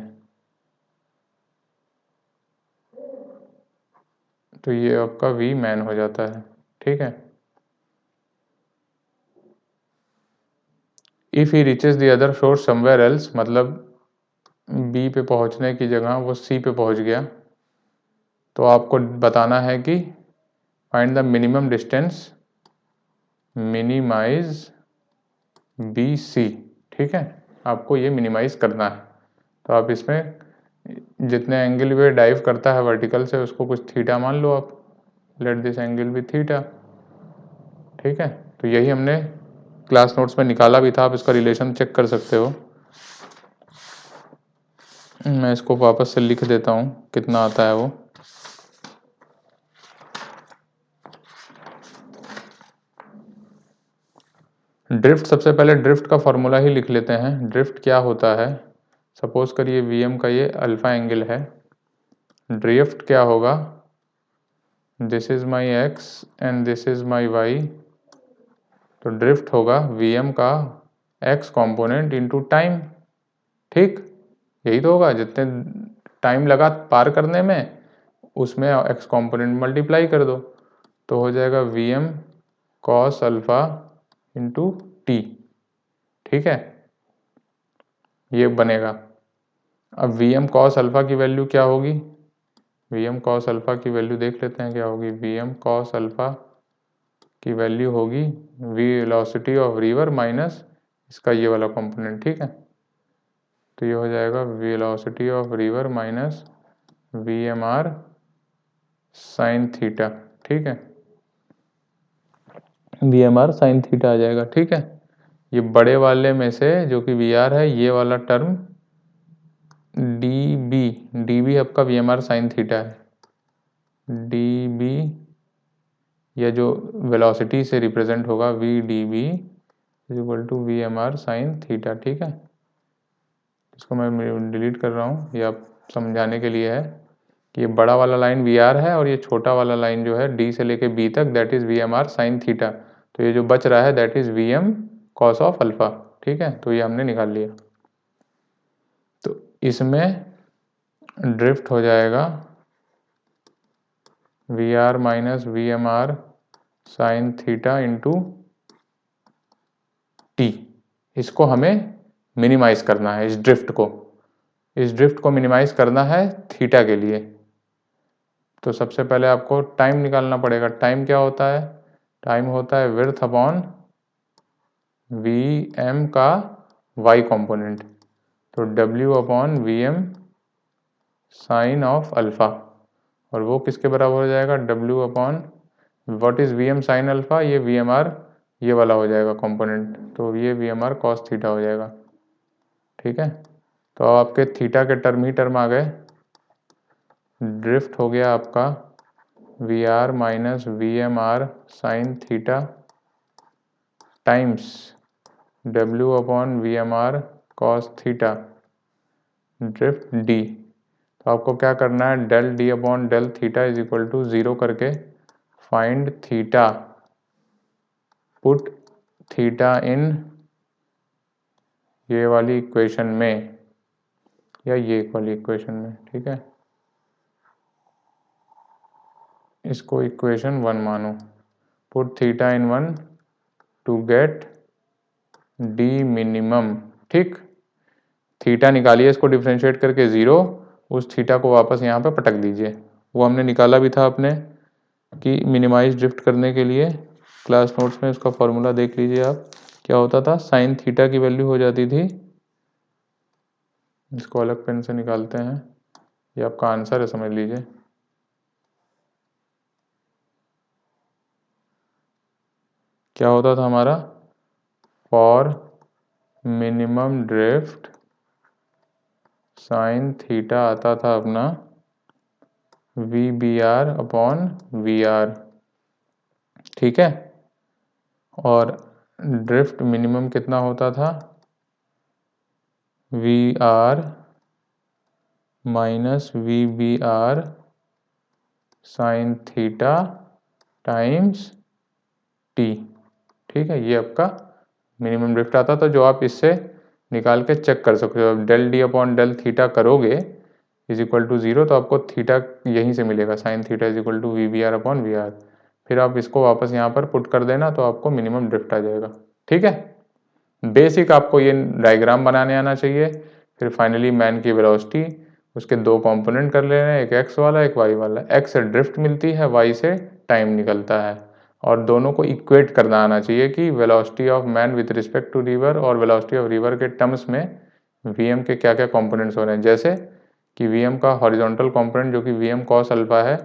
तो ये आपका वी मैन हो जाता है, ठीक है। If he reaches the other shore somewhere else, मतलब बी पे पहुँचने की जगह वो सी पे पहुँच गया, तो आपको बताना है कि find the minimum distance minimise B C, ठीक है। आपको ये मिनिमाइज करना है। तो आप इसमें जितने एंगल पे डाइव करता है वर्टिकल से उसको कुछ थीटा मान लो आप, let this angle be theta, ठीक है। तो यही हमने क्लास नोट्स में निकाला भी था, आप इसका रिलेशन चेक कर सकते हो। मैं इसको वापस से लिख देता हूँ कितना आता है वो। ड्रिफ्ट, सबसे पहले ड्रिफ्ट का फॉर्मूला ही लिख लेते हैं। ड्रिफ्ट क्या होता है, सपोज करिए वीएम का ये अल्फा एंगल है, ड्रिफ्ट क्या होगा, this is my X and this is my Y, तो ड्रिफ्ट होगा वीएम का एक्स कॉम्पोनेंट इनटू टाइम, ठीक। यही तो होगा, जितने टाइम लगा पार करने में उसमें एक्स कॉम्पोनेंट मल्टीप्लाई कर दो, तो हो जाएगा V M cos alpha into T, ठीक है, ये बनेगा। अब वी एम कॉस अल्फा की वैल्यू क्या होगी, वी एम कॉस अल्फा की वैल्यू देख लेते हैं क्या होगी। वी एम कॉस अल्फा की वैल्यू होगी वेलोसिटी ऑफ रिवर माइनस इसका ये वाला कंपोनेंट, ठीक है। तो ये हो जाएगा velocity of river minus V M R sine theta, ठीक है, V M R sine theta आ जाएगा, ठीक है। ये बड़े वाले में से जो कि वी आर है, ये वाला term d b, d b आपका V M R sine theta है, डी बी या जो वेलोसिटी से रिप्रेजेंट होगा v d b is equal to V M R sine theta, ठीक है। इसको मैं डिलीट कर रहा हूँ, ये आप समझाने के लिए है कि ये बड़ा वाला लाइन वी आर है और ये छोटा वाला लाइन जो है डी से लेके बी तक that is V M R sine theta, तो ये जो बच रहा है that is V M cos of alpha, ठीक है। तो ये हमने निकाल लिया। तो इसमें ड्रिफ्ट हो जाएगा V R minus V M R sine theta into T, इसको हमें मिनिमाइज करना है, इस ड्रिफ्ट को मिनिमाइज करना है थीटा के लिए। तो सबसे पहले आपको टाइम निकालना पड़ेगा। टाइम क्या होता है, टाइम होता है विड्थ अपॉन वी एम का वाई कंपोनेंट, तो W upon V M sine of alpha, और वो किसके बराबर हो जाएगा, W upon what is V M sine alpha, ये वी एम आर ये वाला हो जाएगा कंपोनेंट, तो ये V M R cos theta हो जाएगा, ठीक है। तो आपके थीटा के टर्म ही टर्म आ गए, ड्रिफ्ट हो गया आपका V R minus V M R sine theta times W upon V M R cos theta drift D. तो आपको क्या करना है, del D upon del theta is equal to 0 करके find theta, put theta in ये वाली equation में या ये वाली इक्वेशन में, ठीक है। इसको इक्वेशन 1 मानो, put theta in 1 to get D minimum, ठीक। थीटा निकालिए इसको डिफ्रेंशिएट करके 0, उस थीटा को वापस यहाँ पे पटक दीजिए। वो हमने निकाला भी था अपने कि मिनिमाइज ड्रिफ्ट करने के लिए क्लास नोट्स में उसका फॉर्मूला देख लीजिए आप, क्या होता था, साइन थीटा की वैल्यू हो जाती थी, इसको अलग पेन से निकालते हैं, ये आपका आंसर है समझ लीजिए, क्या होता था हमारा, for minimum drift sine theta आता था अपना V B R upon V R, ठीक है। और ड्रिफ्ट मिनिमम कितना होता था, V R minus V B R sine theta times T, ठीक है। ये आपका मिनिमम ड्रिफ्ट आता था, जो आप इससे निकाल के चेक कर सकते हो। Del D upon del theta करोगे इज इक्वल टू 0, तो आपको थीटा यहीं से मिलेगा, sine theta is equal to V B R upon V R. फिर आप इसको वापस यहाँ पर पुट कर देना तो आपको मिनिमम ड्रिफ्ट आ जाएगा, ठीक है। बेसिक आपको ये डायग्राम बनाने आना चाहिए। फिर फाइनली मैन की वेलोसिटी, उसके दो कंपोनेंट कर लेना है, एक एक्स वाला एक वाई वाला। एक्स से ड्रिफ्ट मिलती है, वाई से टाइम निकलता है, और दोनों को इक्वेट करना आना चाहिए कि velocity of man with respect to river और वेलोसिटी ऑफ रिवर के टर्म्स में वीएम के क्या क्या कंपोनेंट्स हो रहे हैं। जैसे कि वीएम का हॉरिजॉन्टल कंपोनेंट जो कि वीएम कॉस अल्फा है,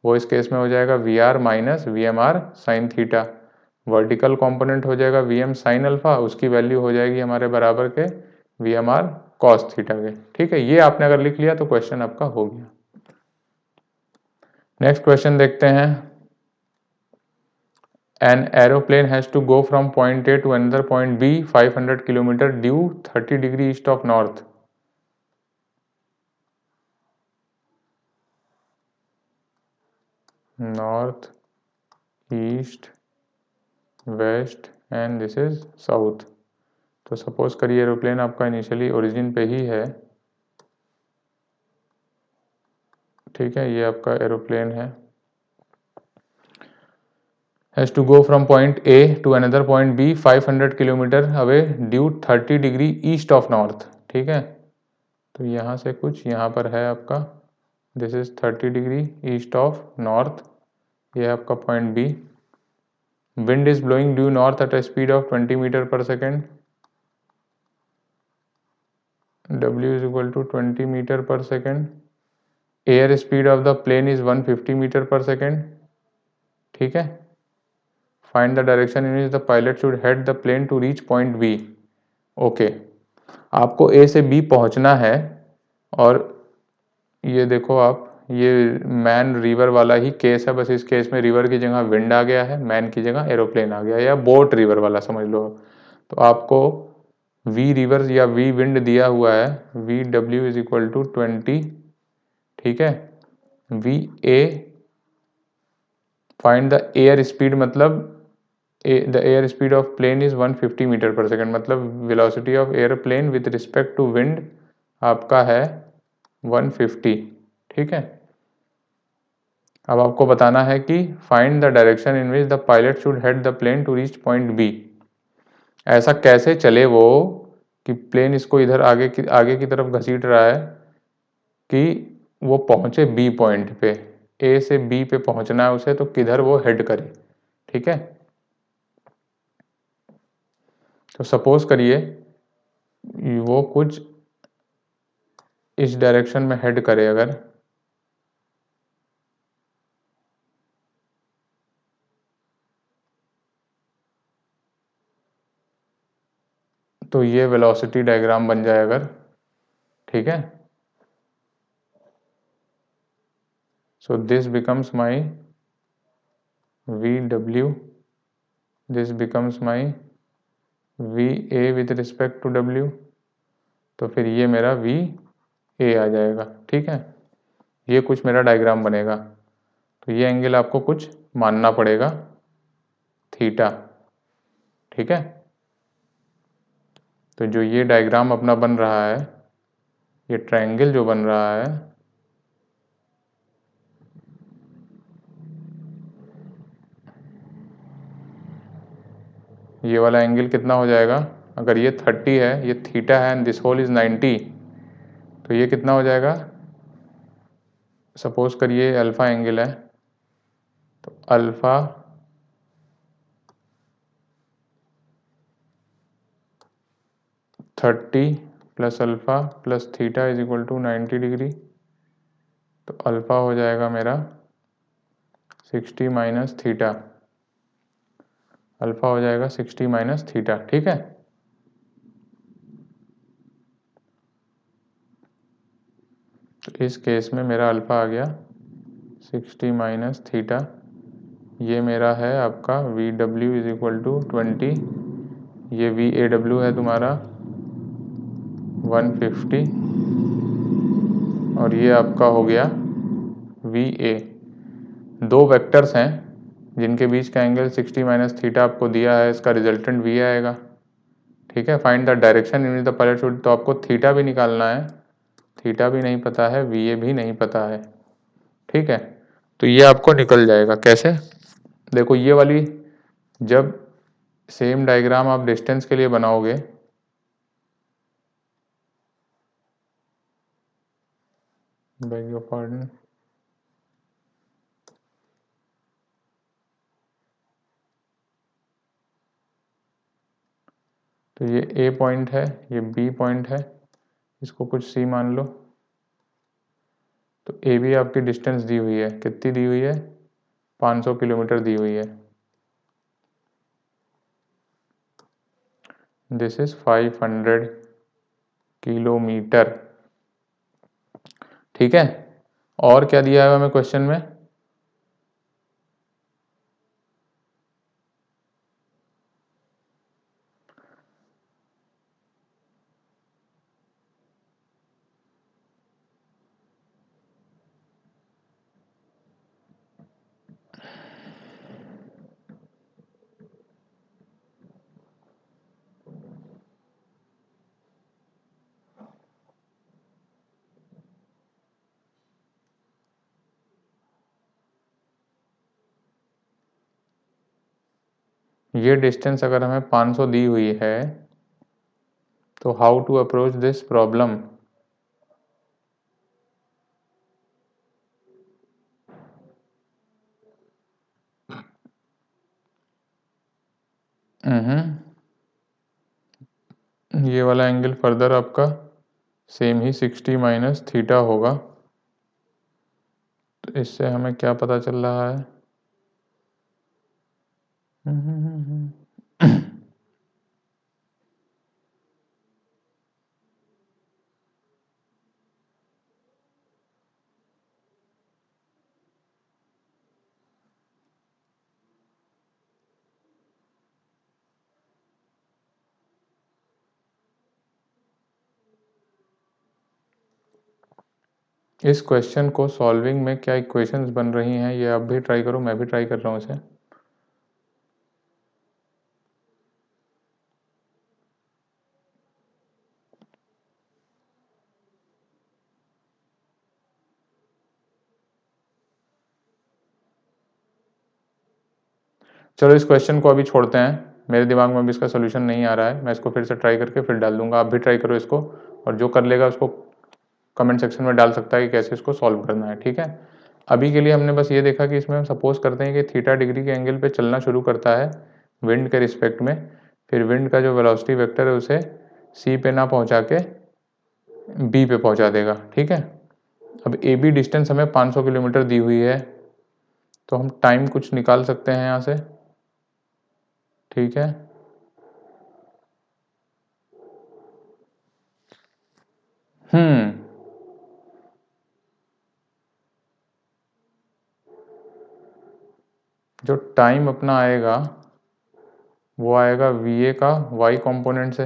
वो इस केस में हो जाएगा V R minus V M R sine theta. Vertical component हो जाएगा वी एम साइन अल्फा, उसकी वैल्यू हो जाएगी हमारे बराबर के V M R cos theta के, ठीक है। ये आपने अगर लिख लिया तो क्वेश्चन आपका हो गया। नेक्स्ट क्वेश्चन देखते हैं। An aeroplane has to go from point A to another point B 500 km due 30 degree east of north. North, east, west and this is south. तो सपोज करिए एरोप्लेन आपका इनिशियली ओरिजिन पे ही है, ठीक है। ये आपका एरोप्लेन है, has to go from point A to another point B 500 kilometre away due 30 degree east of north, ठीक है। तो यहाँ से कुछ यहाँ पर है आपका, this is 30 degree east of north, ये है आपका point B. Wind is blowing due north at a speed of 20 metre per second, W is equal to 20 metre per second. Air speed of the plane is 150 metre per second, ठीक है। Find the direction in which the pilot should head the plane to reach point B. Okay, आपको A से B पहुंचना है, और ये देखो आप, ये मैन रिवर वाला ही केस है, बस इस केस में रिवर की जगह विंड आ गया है, मैन की जगह एरोप्लेन आ गया, या बोट रिवर वाला समझ लो। तो आपको वी रिवर या वी विंड दिया हुआ है, V W is equal to 20, ठीक है। V A, find the air speed, मतलब the air speed of plane is 150 metre per second, मतलब velocity of airplane with respect to wind आपका है 150, ठीक है। अब आपको बताना है कि find the direction in which the pilot should head the plane to reach point B. ऐसा कैसे चले वो कि प्लेन इसको इधर आगे की तरफ घसीट रहा है कि वो पहुंचे बी पॉइंट पे, ए से बी पे पहुंचना है उसे, तो किधर वो हेड करे, ठीक है। तो सपोज करिए वो कुछ इस डायरेक्शन में हेड करे अगर, तो ये वेलोसिटी डायग्राम बन जाए अगर, ठीक है। So this becomes my V W, this becomes my V A with respect to W, तो फिर ये मेरा वी ए आ जाएगा, ठीक है। ये कुछ मेरा डायग्राम बनेगा, तो ये एंगल आपको कुछ मानना पड़ेगा थीटा, ठीक है। तो जो ये डायग्राम अपना बन रहा है, ये ट्रायंगल जो बन रहा है, ये वाला एंगल कितना हो जाएगा, अगर ये 30 है, ये थीटा है एंड दिस होल इज 90, तो ये कितना हो जाएगा। सपोज करिए अल्फा एंगल है, तो alpha 30 plus alpha plus theta is equal to 90 degree, तो अल्फा हो जाएगा मेरा 60 माइनस थीटा, अल्फा हो जाएगा 60 माइनस थीटा, ठीक है। इस केस में मेरा अल्फ़ा आ गया 60 माइनस थीटा, ये मेरा है आपका V W is equal to 20, ये वी ए डब्ल्यू है तुम्हारा 150, और ये आपका हो गया वी ए। दो वेक्टर्स हैं जिनके बीच का एंगल 60 माइनस थीटा आपको दिया है, इसका रिजल्टेंट वी आएगा। ठीक है, find the direction in the parallel shoot, तो आपको थीटा भी निकालना है, थीटा भी नहीं पता है, वी ए भी नहीं पता है। ठीक है, तो ये आपको निकल जाएगा। कैसे? देखो ये वाली जब सेम डायग्राम आप डिस्टेंस के लिए बनाओगे, बेग योर पार्डन, तो ये ए पॉइंट है, ये बी पॉइंट है, इसको कुछ सी मान लो। तो ए बी आपकी डिस्टेंस दी हुई है, कितनी दी हुई है? 500 किलोमीटर दी हुई है। This is 500 kilometre. ठीक है, और क्या दिया है हमें क्वेश्चन में? ये डिस्टेंस अगर हमें 500 दी हुई है, तो how to approach this problem? ये वाला एंगल फर्दर आपका सेम ही 60 माइनस थीटा होगा। तो इससे हमें क्या पता चल रहा है? इस क्वेश्चन को सॉल्विंग में क्या इक्वेशंस बन रही हैं, ये आप भी ट्राई करो, मैं भी ट्राई कर रहा हूँ इसे। चलो इस क्वेश्चन को अभी छोड़ते हैं, मेरे दिमाग में भी इसका सोल्यूशन नहीं आ रहा है, मैं इसको फिर से ट्राई करके फिर डाल दूंगा। आप भी ट्राई करो इसको, और जो कर लेगा उसको कमेंट सेक्शन में डाल सकता है कि कैसे इसको सॉल्व करना है। ठीक है, अभी के लिए हमने बस ये देखा कि इसमें हम सपोज करते हैं कि थीटा डिग्री के एंगल पे चलना शुरू करता है विंड के रिस्पेक्ट में, फिर विंड का जो वेलोसिटी वेक्टर है उसे सी पे ना पहुंचा के बी पे पहुंचा देगा। ठीक है, अब ए बी डिस्टेंस हमें 500 किलोमीटर दी हुई है, तो हम टाइम कुछ निकाल सकते हैं यहाँ से। ठीक है, जो टाइम अपना आएगा वो आएगा वी ए का वाई कंपोनेंट से,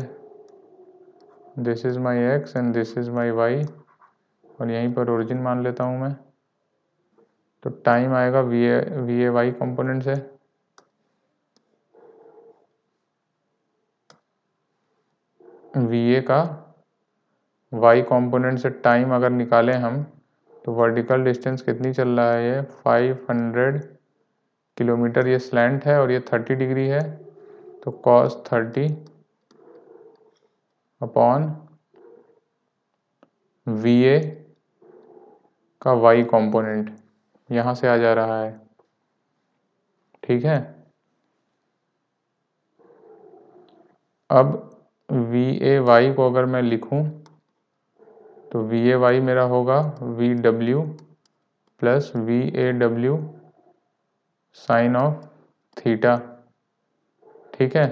this is my X and this is my Y, और यहीं पर ओरिजिन मान लेता हूँ मैं। तो टाइम आएगा वी ए वाई कंपोनेंट से, वी ए का वाई कंपोनेंट से टाइम अगर निकालें हम, तो वर्टिकल डिस्टेंस कितनी चल रहा है? ये 500 किलोमीटर, ये स्लैंट है और ये 30 डिग्री है, तो cos 30 अपॉन वी ए का वाई कंपोनेंट यहाँ से आ जा रहा है। ठीक है, अब वी ए वाई को अगर मैं लिखूं, तो वी ए वाई मेरा होगा V W plus V A W sine of theta. ठीक है,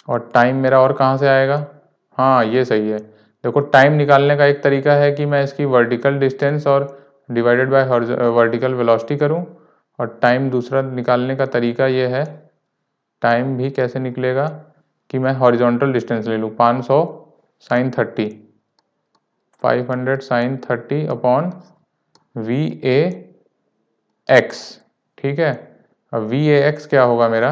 और टाइम मेरा और कहाँ से आएगा, हाँ ये सही है। देखो टाइम निकालने का एक तरीका है कि मैं इसकी वर्टिकल डिस्टेंस और डिवाइडेड बाय वर्टिकल वेलोसिटी करूँ, और टाइम दूसरा निकालने का तरीका ये है, टाइम भी कैसे निकलेगा कि मैं हॉरिजॉन्टल डिस्टेंस ले लूँ, 500 sine 30, 500 sine 30 upon V A X, ठीक है। अब वी ए एक्स क्या होगा मेरा,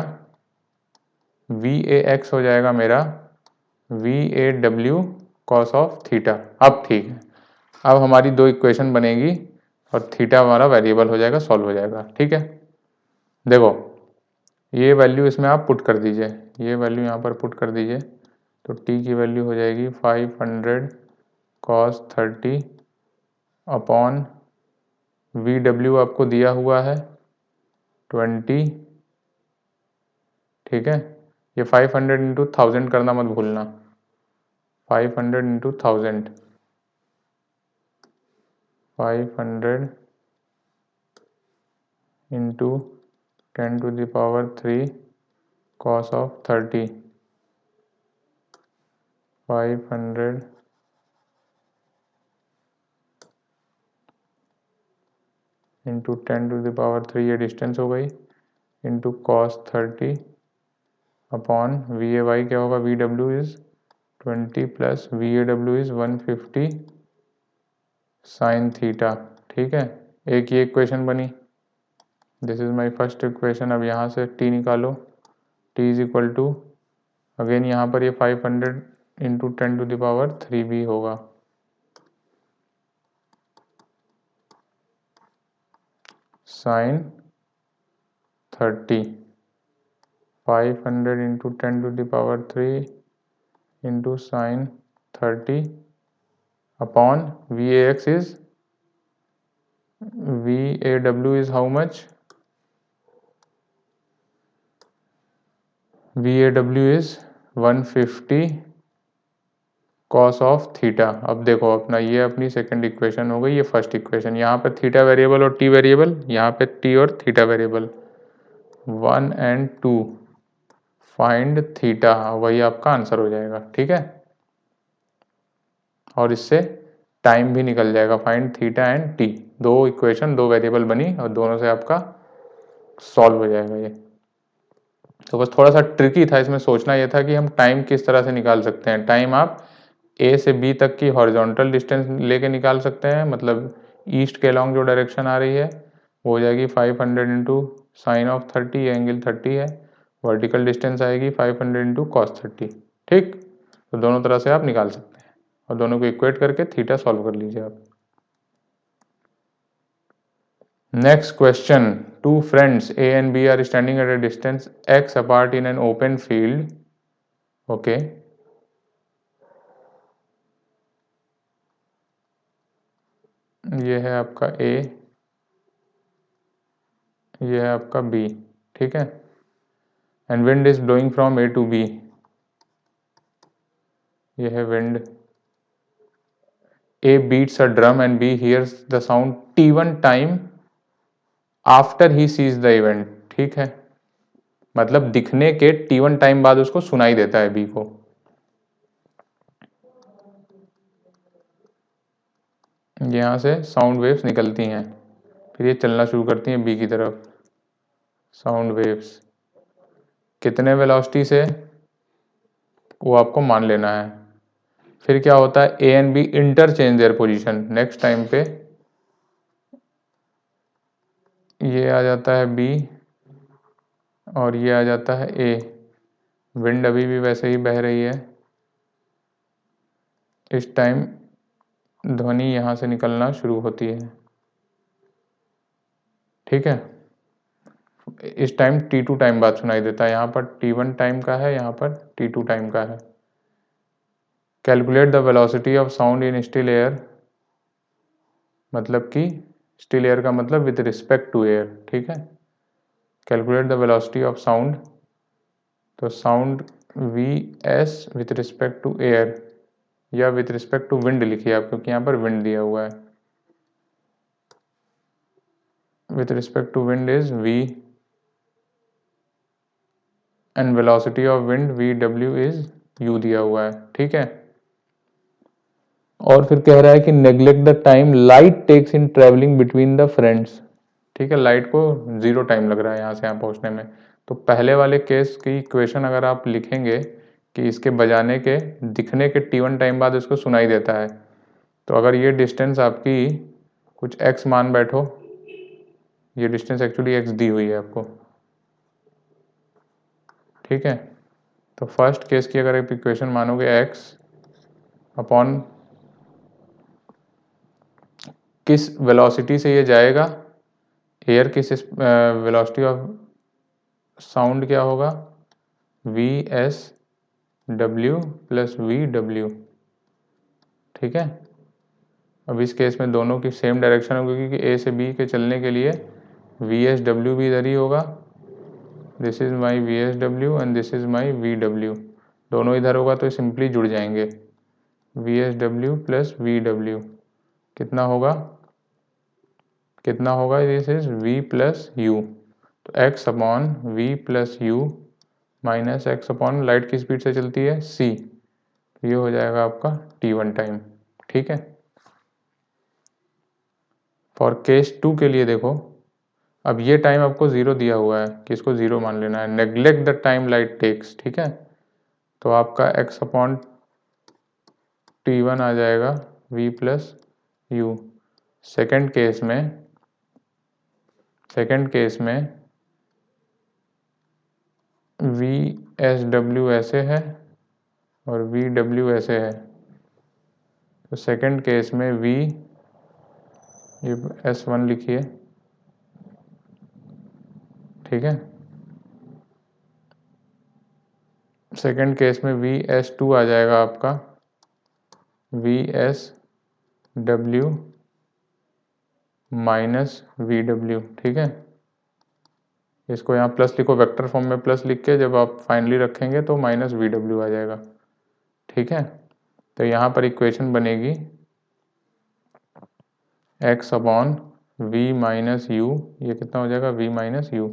वी ए एक्स हो जाएगा मेरा we A W cos of theta. अब ठीक है, अब हमारी दो इक्वेशन बनेगी और थीटा हमारा वेरिएबल हो जाएगा, सॉल्व हो जाएगा, ठीक है। देखो ये वैल्यू इसमें आप पुट कर दीजिए, ये वैल्यू यहाँ पर पुट कर दीजिए, तो t की वैल्यू हो जाएगी 500 कॉस 30 अपॉन वी डब्ल्यू आपको दिया हुआ है 20, ठीक है। ये 500 इंटू 1000 करना मत भूलना, 500 into 1000, 500 into 10⁻³ cos of 30, 500 into 10⁻³ ये डिस्टेंस हो गई, into cos 30 upon V A Y क्या होगा, V W is 20 plus V A W is 150 sine theta, ठीक है। एक ये इक्वेशन बनी, this is my first equation. अब यहाँ से t निकालो, t is equal to again यहाँ पर ये 500 इंटू 10⁻³ भी होगा, sign 30, 500 into 10⁻³ into sine 30 upon V A x is, we A W is how much, we A W is 150 cos of theta. अब देखो अपना ये अपनी सेकंड इक्वेशन हो गई, ये फर्स्ट इक्वेशन, यहाँ पे थीटा वेरिएबल और टी वेरिएबल, यहाँ पे टी और theta variable, 1 and 2, find theta, वही आपका आंसर हो जाएगा, ठीक है। और इससे टाइम भी निकल जाएगा, फाइंड थीटा एंड टी, दो इक्वेशन दो वेरिएबल बनी और दोनों से आपका सॉल्व हो जाएगा ये। तो बस थोड़ा सा ट्रिकी था, इसमें सोचना ये था कि हम टाइम किस तरह से निकाल सकते हैं। टाइम आप ए से बी तक की हॉरिजॉन्टल डिस्टेंस लेके निकाल सकते हैं, मतलब ईस्ट के अलॉन्ग जो डायरेक्शन आ रही है वो हो जाएगी 500 इंटू साइन ऑफ 30, एंगल 30 है, वर्टिकल डिस्टेंस आएगी 500 इंटू कॉस 30, ठीक। तो दोनों तरह से आप निकाल सकते हैं और दोनों को इक्वेट करके थीटा सॉल्व कर लीजिए आप। Next question. Two friends A and B are standing at a distance x apart in an open field. Okay. ये है आपका A, ये है आपका B, ठीक है। And wind is blowing from A to B. ये है wind. A beats a drum and B hears the sound T1 time after he sees the event. ठीक है, मतलब दिखने के T1 टाइम बाद उसको सुनाई देता है B को। यहाँ से साउंड वेव्स निकलती हैं, फिर ये चलना शुरू करती हैं B की तरफ। साउंड वेव्स कितने वेलोसिटी से वो आपको मान लेना है। फिर क्या होता है, ए and B interchange their position, next time पे ये आ जाता है बी और ये आ जाता है ए। विंड अभी भी वैसे ही बह रही है, इस टाइम ध्वनि यहाँ से निकलना शुरू होती है, ठीक है। इस टाइम T2 टाइम बाद सुनाई देता है, यहाँ पर T1 टाइम का है, यहाँ पर T2 टाइम का है। Calculate the velocity of sound in still air, मतलब कि स्टिल एयर का मतलब विद रिस्पेक्ट टू एयर, ठीक है। Calculate the velocity of sound, तो sound V S with respect to air या विथ रिस्पेक्ट टू विंड लिखिए आप, क्योंकि यहाँ पर विंड दिया हुआ है। With respect to wind is V and velocity of wind V W is U दिया हुआ है, ठीक है। और फिर कह रहा है कि neglect the time light takes in travelling between the friends, ठीक है। लाइट को 0 टाइम लग रहा है यहाँ से यहाँ पहुँचने में। तो पहले वाले केस की इक्वेशन अगर आप लिखेंगे कि इसके बजाने के दिखने के t1 टाइम बाद इसको सुनाई देता है, तो अगर ये डिस्टेंस आपकी कुछ x मान बैठो, ये डिस्टेंस एक्चुअली x दी हुई है आपको, ठीक है। तो फर्स्ट केस की अगर आप इक्वेशन मानोगे x अपॉन किस वेलोसिटी से ये जाएगा, एयर किस वेलोसिटी ऑफ साउंड क्या होगा, we S W plus V W, ठीक है। अब इस केस में दोनों की सेम डायरेक्शन होगी क्योंकि ए से बी के चलने के लिए वी एस डब्ल्यू भी इधर ही होगा, this is my V S W and this is my V W, दोनों इधर होगा तो सिंपली जुड़ जाएंगे, V S W plus V W कितना होगा, कितना होगा, this is v plus U, तो x upon V plus U minus X upon light की स्पीड से चलती है c, ये हो जाएगा आपका t1 टाइम, ठीक है। फॉर केस 2 के लिए देखो, अब ये टाइम आपको 0 दिया हुआ है कि इसको 0 मान लेना है, neglect the time light takes, ठीक है। तो आपका x अपॉन t1 आ जाएगा v plus you. Second case में वी एस डब्ल्यू ऐसे है और वी डब्ल्यू ऐसे है, तो सेकेंड केस में v, ये S1 लिखिए, ठीक है। सेकेंड केस में वी एस टू आ जाएगा आपका we S W minus V W, ठीक है। इसको यहाँ प्लस लिखो, वेक्टर फॉर्म में प्लस लिख के जब आप फाइनली रखेंगे तो माइनस वी डब्ल्यू आ जाएगा, ठीक है। तो यहाँ पर इक्वेशन बनेगी x upon V minus U, ये कितना हो जाएगा v minus U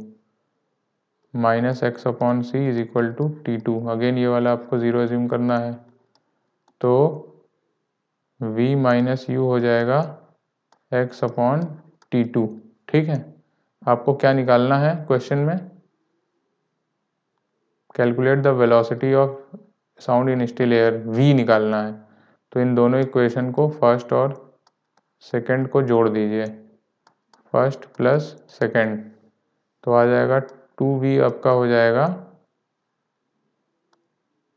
minus X upon C is equal to T2, again ये वाला आपको 0 एज्यूम करना है, तो v माइनस यू हो जाएगा x अपॉन T2, ठीक है। आपको क्या निकालना है क्वेश्चन में, calculate the velocity of sound in still air, v निकालना है। तो इन दोनों इक्वेशन को फर्स्ट और सेकंड को जोड़ दीजिए, फर्स्ट प्लस सेकंड, तो आ जाएगा 2v, आपका हो जाएगा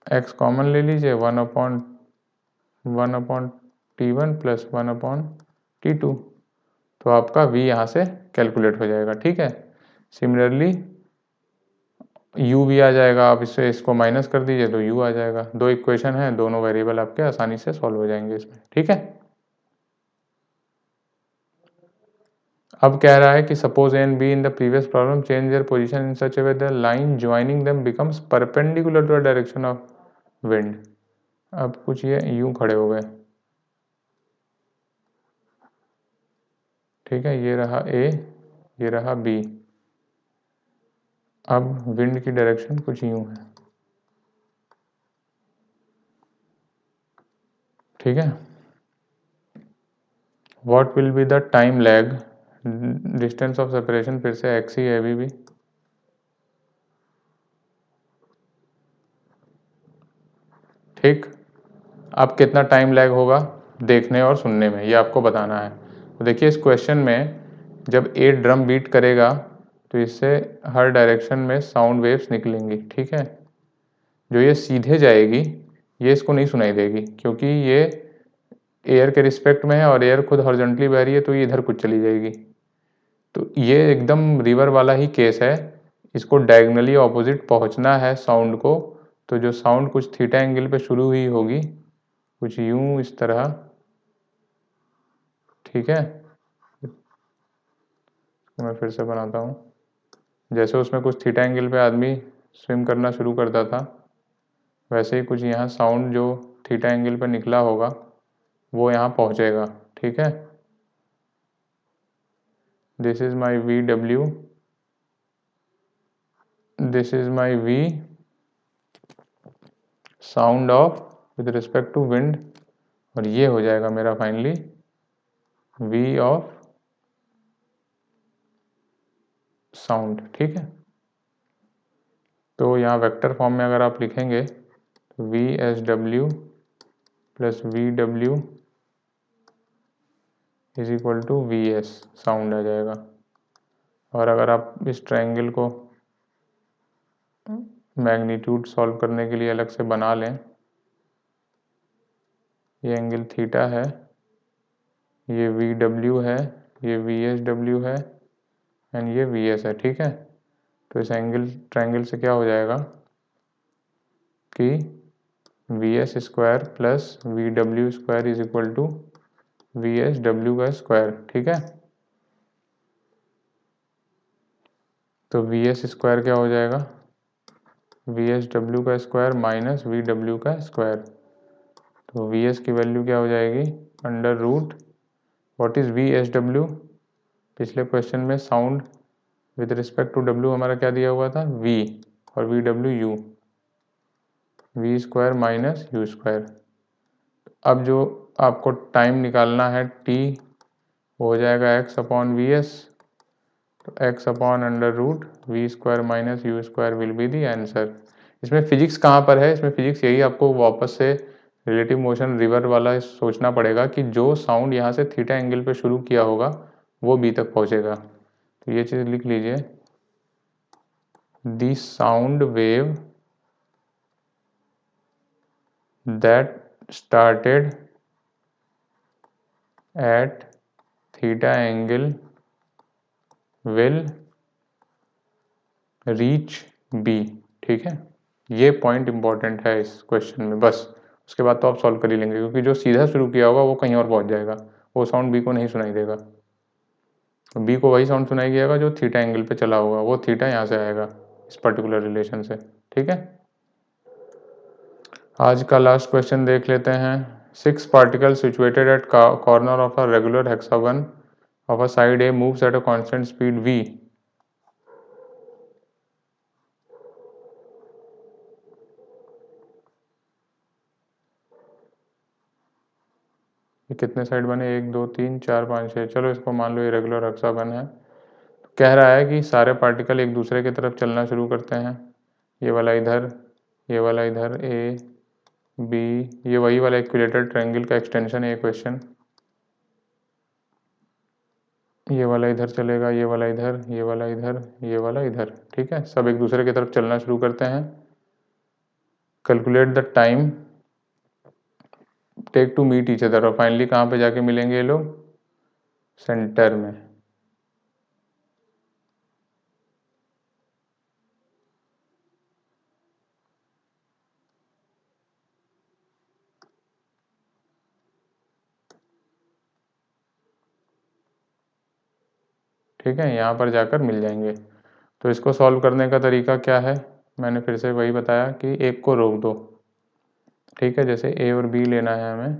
x कॉमन ले लीजिए, 1 अपॉन T1 प्लस 1/T2, तो आपका v यहाँ से कैलकुलेट हो जाएगा, ठीक है। सिमिलरली u भी आ जाएगा, आप इससे इसको माइनस कर दीजिए तो u आ जाएगा, दो इक्वेशन है, दोनों वेरिएबल आपके आसानी से सॉल्व हो जाएंगे इसमें, ठीक है। अब कह रहा है कि suppose A and B in the previous problem change their position in such a way the line joining them becomes perpendicular to the direction of wind. अब कुछ ये यूं खड़े हो गए, ठीक है, ये रहा ए, ये रहा बी, अब विंड की डायरेक्शन कुछ यूं है, ठीक है। What will be the time lag, distance of separation फिर से एक्स ही है अभी भी, ठीक। अब कितना टाइम लैग होगा देखने और सुनने में, ये आपको बताना है। तो देखिए इस क्वेश्चन में जब ए ड्रम बीट करेगा तो इससे हर डायरेक्शन में साउंड वेव्स निकलेंगी, ठीक है। जो ये सीधे जाएगी ये इसको नहीं सुनाई देगी क्योंकि ये एयर के रिस्पेक्ट में है और एयर खुद हॉरिजॉन्टली बह रही है, तो ये इधर कुछ चली जाएगी। तो ये एकदम रिवर वाला ही केस है, इसको डायगनली ऑपोजिट पहुंचना है साउंड को, तो जो साउंड कुछ थीटा एंगल पे शुरू हुई होगी कुछ यूं इस तरह, ठीक है। मैं फिर से बनाता हूँ, जैसे उसमें कुछ थीटा एंगल पे आदमी स्विम करना शुरू करता था, वैसे ही कुछ यहाँ साउंड जो थीटा एंगल पे निकला होगा वो यहाँ पहुँचेगा, ठीक है। This is my V W, this is my V sound of with respect to wind, और ये हो जाएगा मेरा फाइनली v ऑफ साउंड। ठीक है, तो यहाँ वेक्टर फॉर्म में अगर आप लिखेंगे तो V S W plus V W is equal to V S sound आ जाएगा। और अगर आप इस ट्रायंगल को मैग्नीट्यूड सॉल्व करने के लिए अलग से बना लें, ये एंगल थीटा है, ये वी डब्ल्यू है, ये वी एस डब्ल्यू है एंड ये वी एस है। ठीक है, तो इस एंगल ट्रायंगल से क्या हो जाएगा कि V S square plus V W square is equal to V S W का स्क्वायर। ठीक है, तो वी एस स्क्वायर क्या हो जाएगा, वी एस डब्ल्यू का स्क्वायर माइनस वी डब्ल्यू का स्क्वायर। तो वी एस की वैल्यू क्या हो जाएगी, under root what is V S W, पिछले क्वेश्चन में sound with respect to W हमारा क्या दिया हुआ था, वी, और V W you, v square minus u square. अब जो आपको टाइम निकालना है टी, वो हो जाएगा एक्स अपॉन वी एस, तो x upon under root v square minus u square will be the answer. इसमें फिजिक्स कहाँ पर है, इसमें फिजिक्स यही आपको वापस से रिलेटिव मोशन रिवर वाला सोचना पड़ेगा कि जो साउंड यहाँ से थीटा एंगल पे शुरू किया होगा वो बी तक पहुँचेगा। तो ये चीज़ लिख लीजिए, the sound wave that started at theta angle will reach B. ठीक है, ये पॉइंट इंपॉर्टेंट है इस क्वेश्चन में, बस उसके बाद तो आप सॉल्व कर ही लेंगे, क्योंकि जो सीधा शुरू किया होगा वो कहीं और पहुंच जाएगा, वो साउंड बी को नहीं सुनाई देगा। बी को वही साउंड सुनाई देगा जो थीटा एंगल पे चला होगा, वो थीटा यहाँ से आएगा इस पर्टिकुलर रिलेशन से। ठीक है, आज का लास्ट क्वेश्चन देख लेते हैं। 6 particles situated at corner of a regular hexagon of a side A moves at a constant speed v. ये कितने साइड बने, 1 2 3 4 5 6, चलो इसको मान लो ये रेगुलर हेक्सागन है। तो कह रहा है कि सारे पार्टिकल एक दूसरे की तरफ चलना शुरू करते हैं, ये वाला इधर, ये वाला इधर, ए बी, ये वही वाला इक्विलेटरल ट्रायंगल का एक्सटेंशन है ये क्वेश्चन। ये वाला इधर चलेगा, ये वाला इधर, ये वाला इधर, ये वाला इधर। ठीक है, सब एक दूसरे की तरफ चलना शुरू करते हैं। Calculate the time take to meet each other, और फाइनली कहाँ पे जाके मिलेंगे ये लोग, सेंटर में। ठीक है, यहाँ पर जाकर मिल जाएंगे। तो इसको सॉल्व करने का तरीका क्या है, मैंने फिर से वही बताया कि एक को रोक दो। ठीक है, जैसे ए और बी लेना है हमें,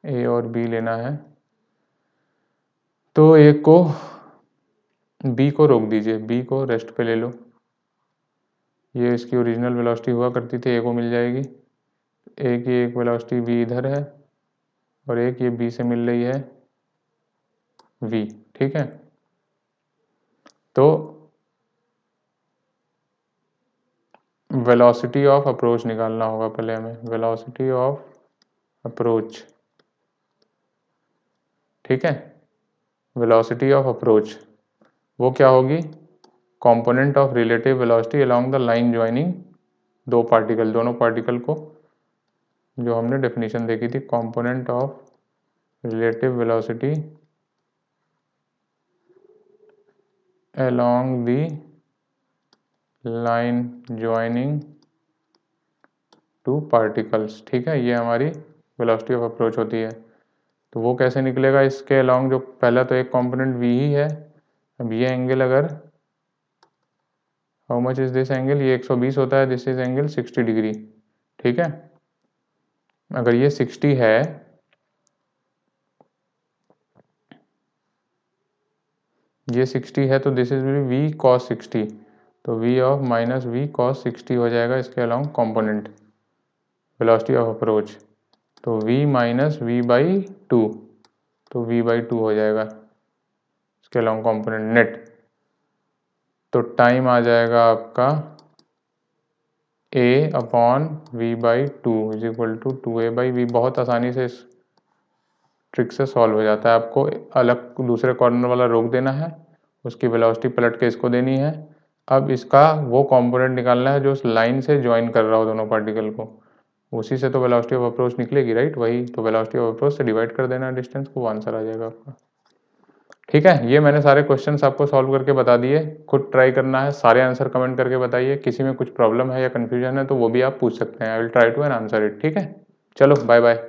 ए और बी लेना है, तो एक को बी को रोक दीजिए, बी को रेस्ट पे ले लो। ये इसकी ओरिजिनल वेलोसिटी हुआ करती थी, ए को मिल जाएगी। ए की एक वेलोसिटी वी इधर है और एक ये बी से मिल रही है वी। ठीक है, तो वेलोसिटी ऑफ अप्रोच निकालना होगा पहले हमें, वेलोसिटी ऑफ अप्रोच। ठीक है, वेलोसिटी ऑफ अप्रोच वो क्या होगी, component of relative velocity along the line joining दो पार्टिकल, दोनों पार्टिकल को, जो हमने डेफिनेशन देखी थी, component of relative velocity along the line joining two particles. ठीक है, ये हमारी वेलोसिटी ऑफ अप्रोच होती है। तो वो कैसे निकलेगा, इसके अलोंग जो पहला तो एक कंपोनेंट v ही है। अब ये एंगल अगर, how much is this angle, ये 120 होता है, दिस इज एंगल 60 डिग्री। ठीक है, अगर ये 60 है, ये 60 है, तो दिस इज वी cos 60, तो v of minus v cos 60 हो जाएगा इसके along component velocity of approach. तो v minus v by two, तो v बाई टू हो जाएगा इसके अलोंग कॉम्पोनेंट नेट। तो टाइम आ जाएगा आपका a upon v by two is equal to 2a by v. बहुत आसानी से इस ट्रिक से सॉल्व हो जाता है। आपको अलग दूसरे कॉर्नर वाला रोक देना है, उसकी वेलोसिटी पलट के इसको देनी है। अब इसका वो कंपोनेंट निकालना है जो उस लाइन से ज्वाइन कर रहा हो दोनों पार्टिकल को, उसी से तो वेलोसिटी ऑफ अप्रोच निकलेगी, राइट? वही तो वेलोसिटी ऑफ अप्रोच से डिवाइड कर देना डिस्टेंस को, आंसर आ जाएगा आपका। ठीक है, ये मैंने सारे क्वेश्चंस आपको सॉल्व करके बता दिए। खुद ट्राई करना है, सारे आंसर कमेंट करके बताइए। किसी में कुछ प्रॉब्लम है या कन्फ्यूजन है तो वो भी आप पूछ सकते हैं। I will try to an answer it. ठीक है, चलो बाय बाय।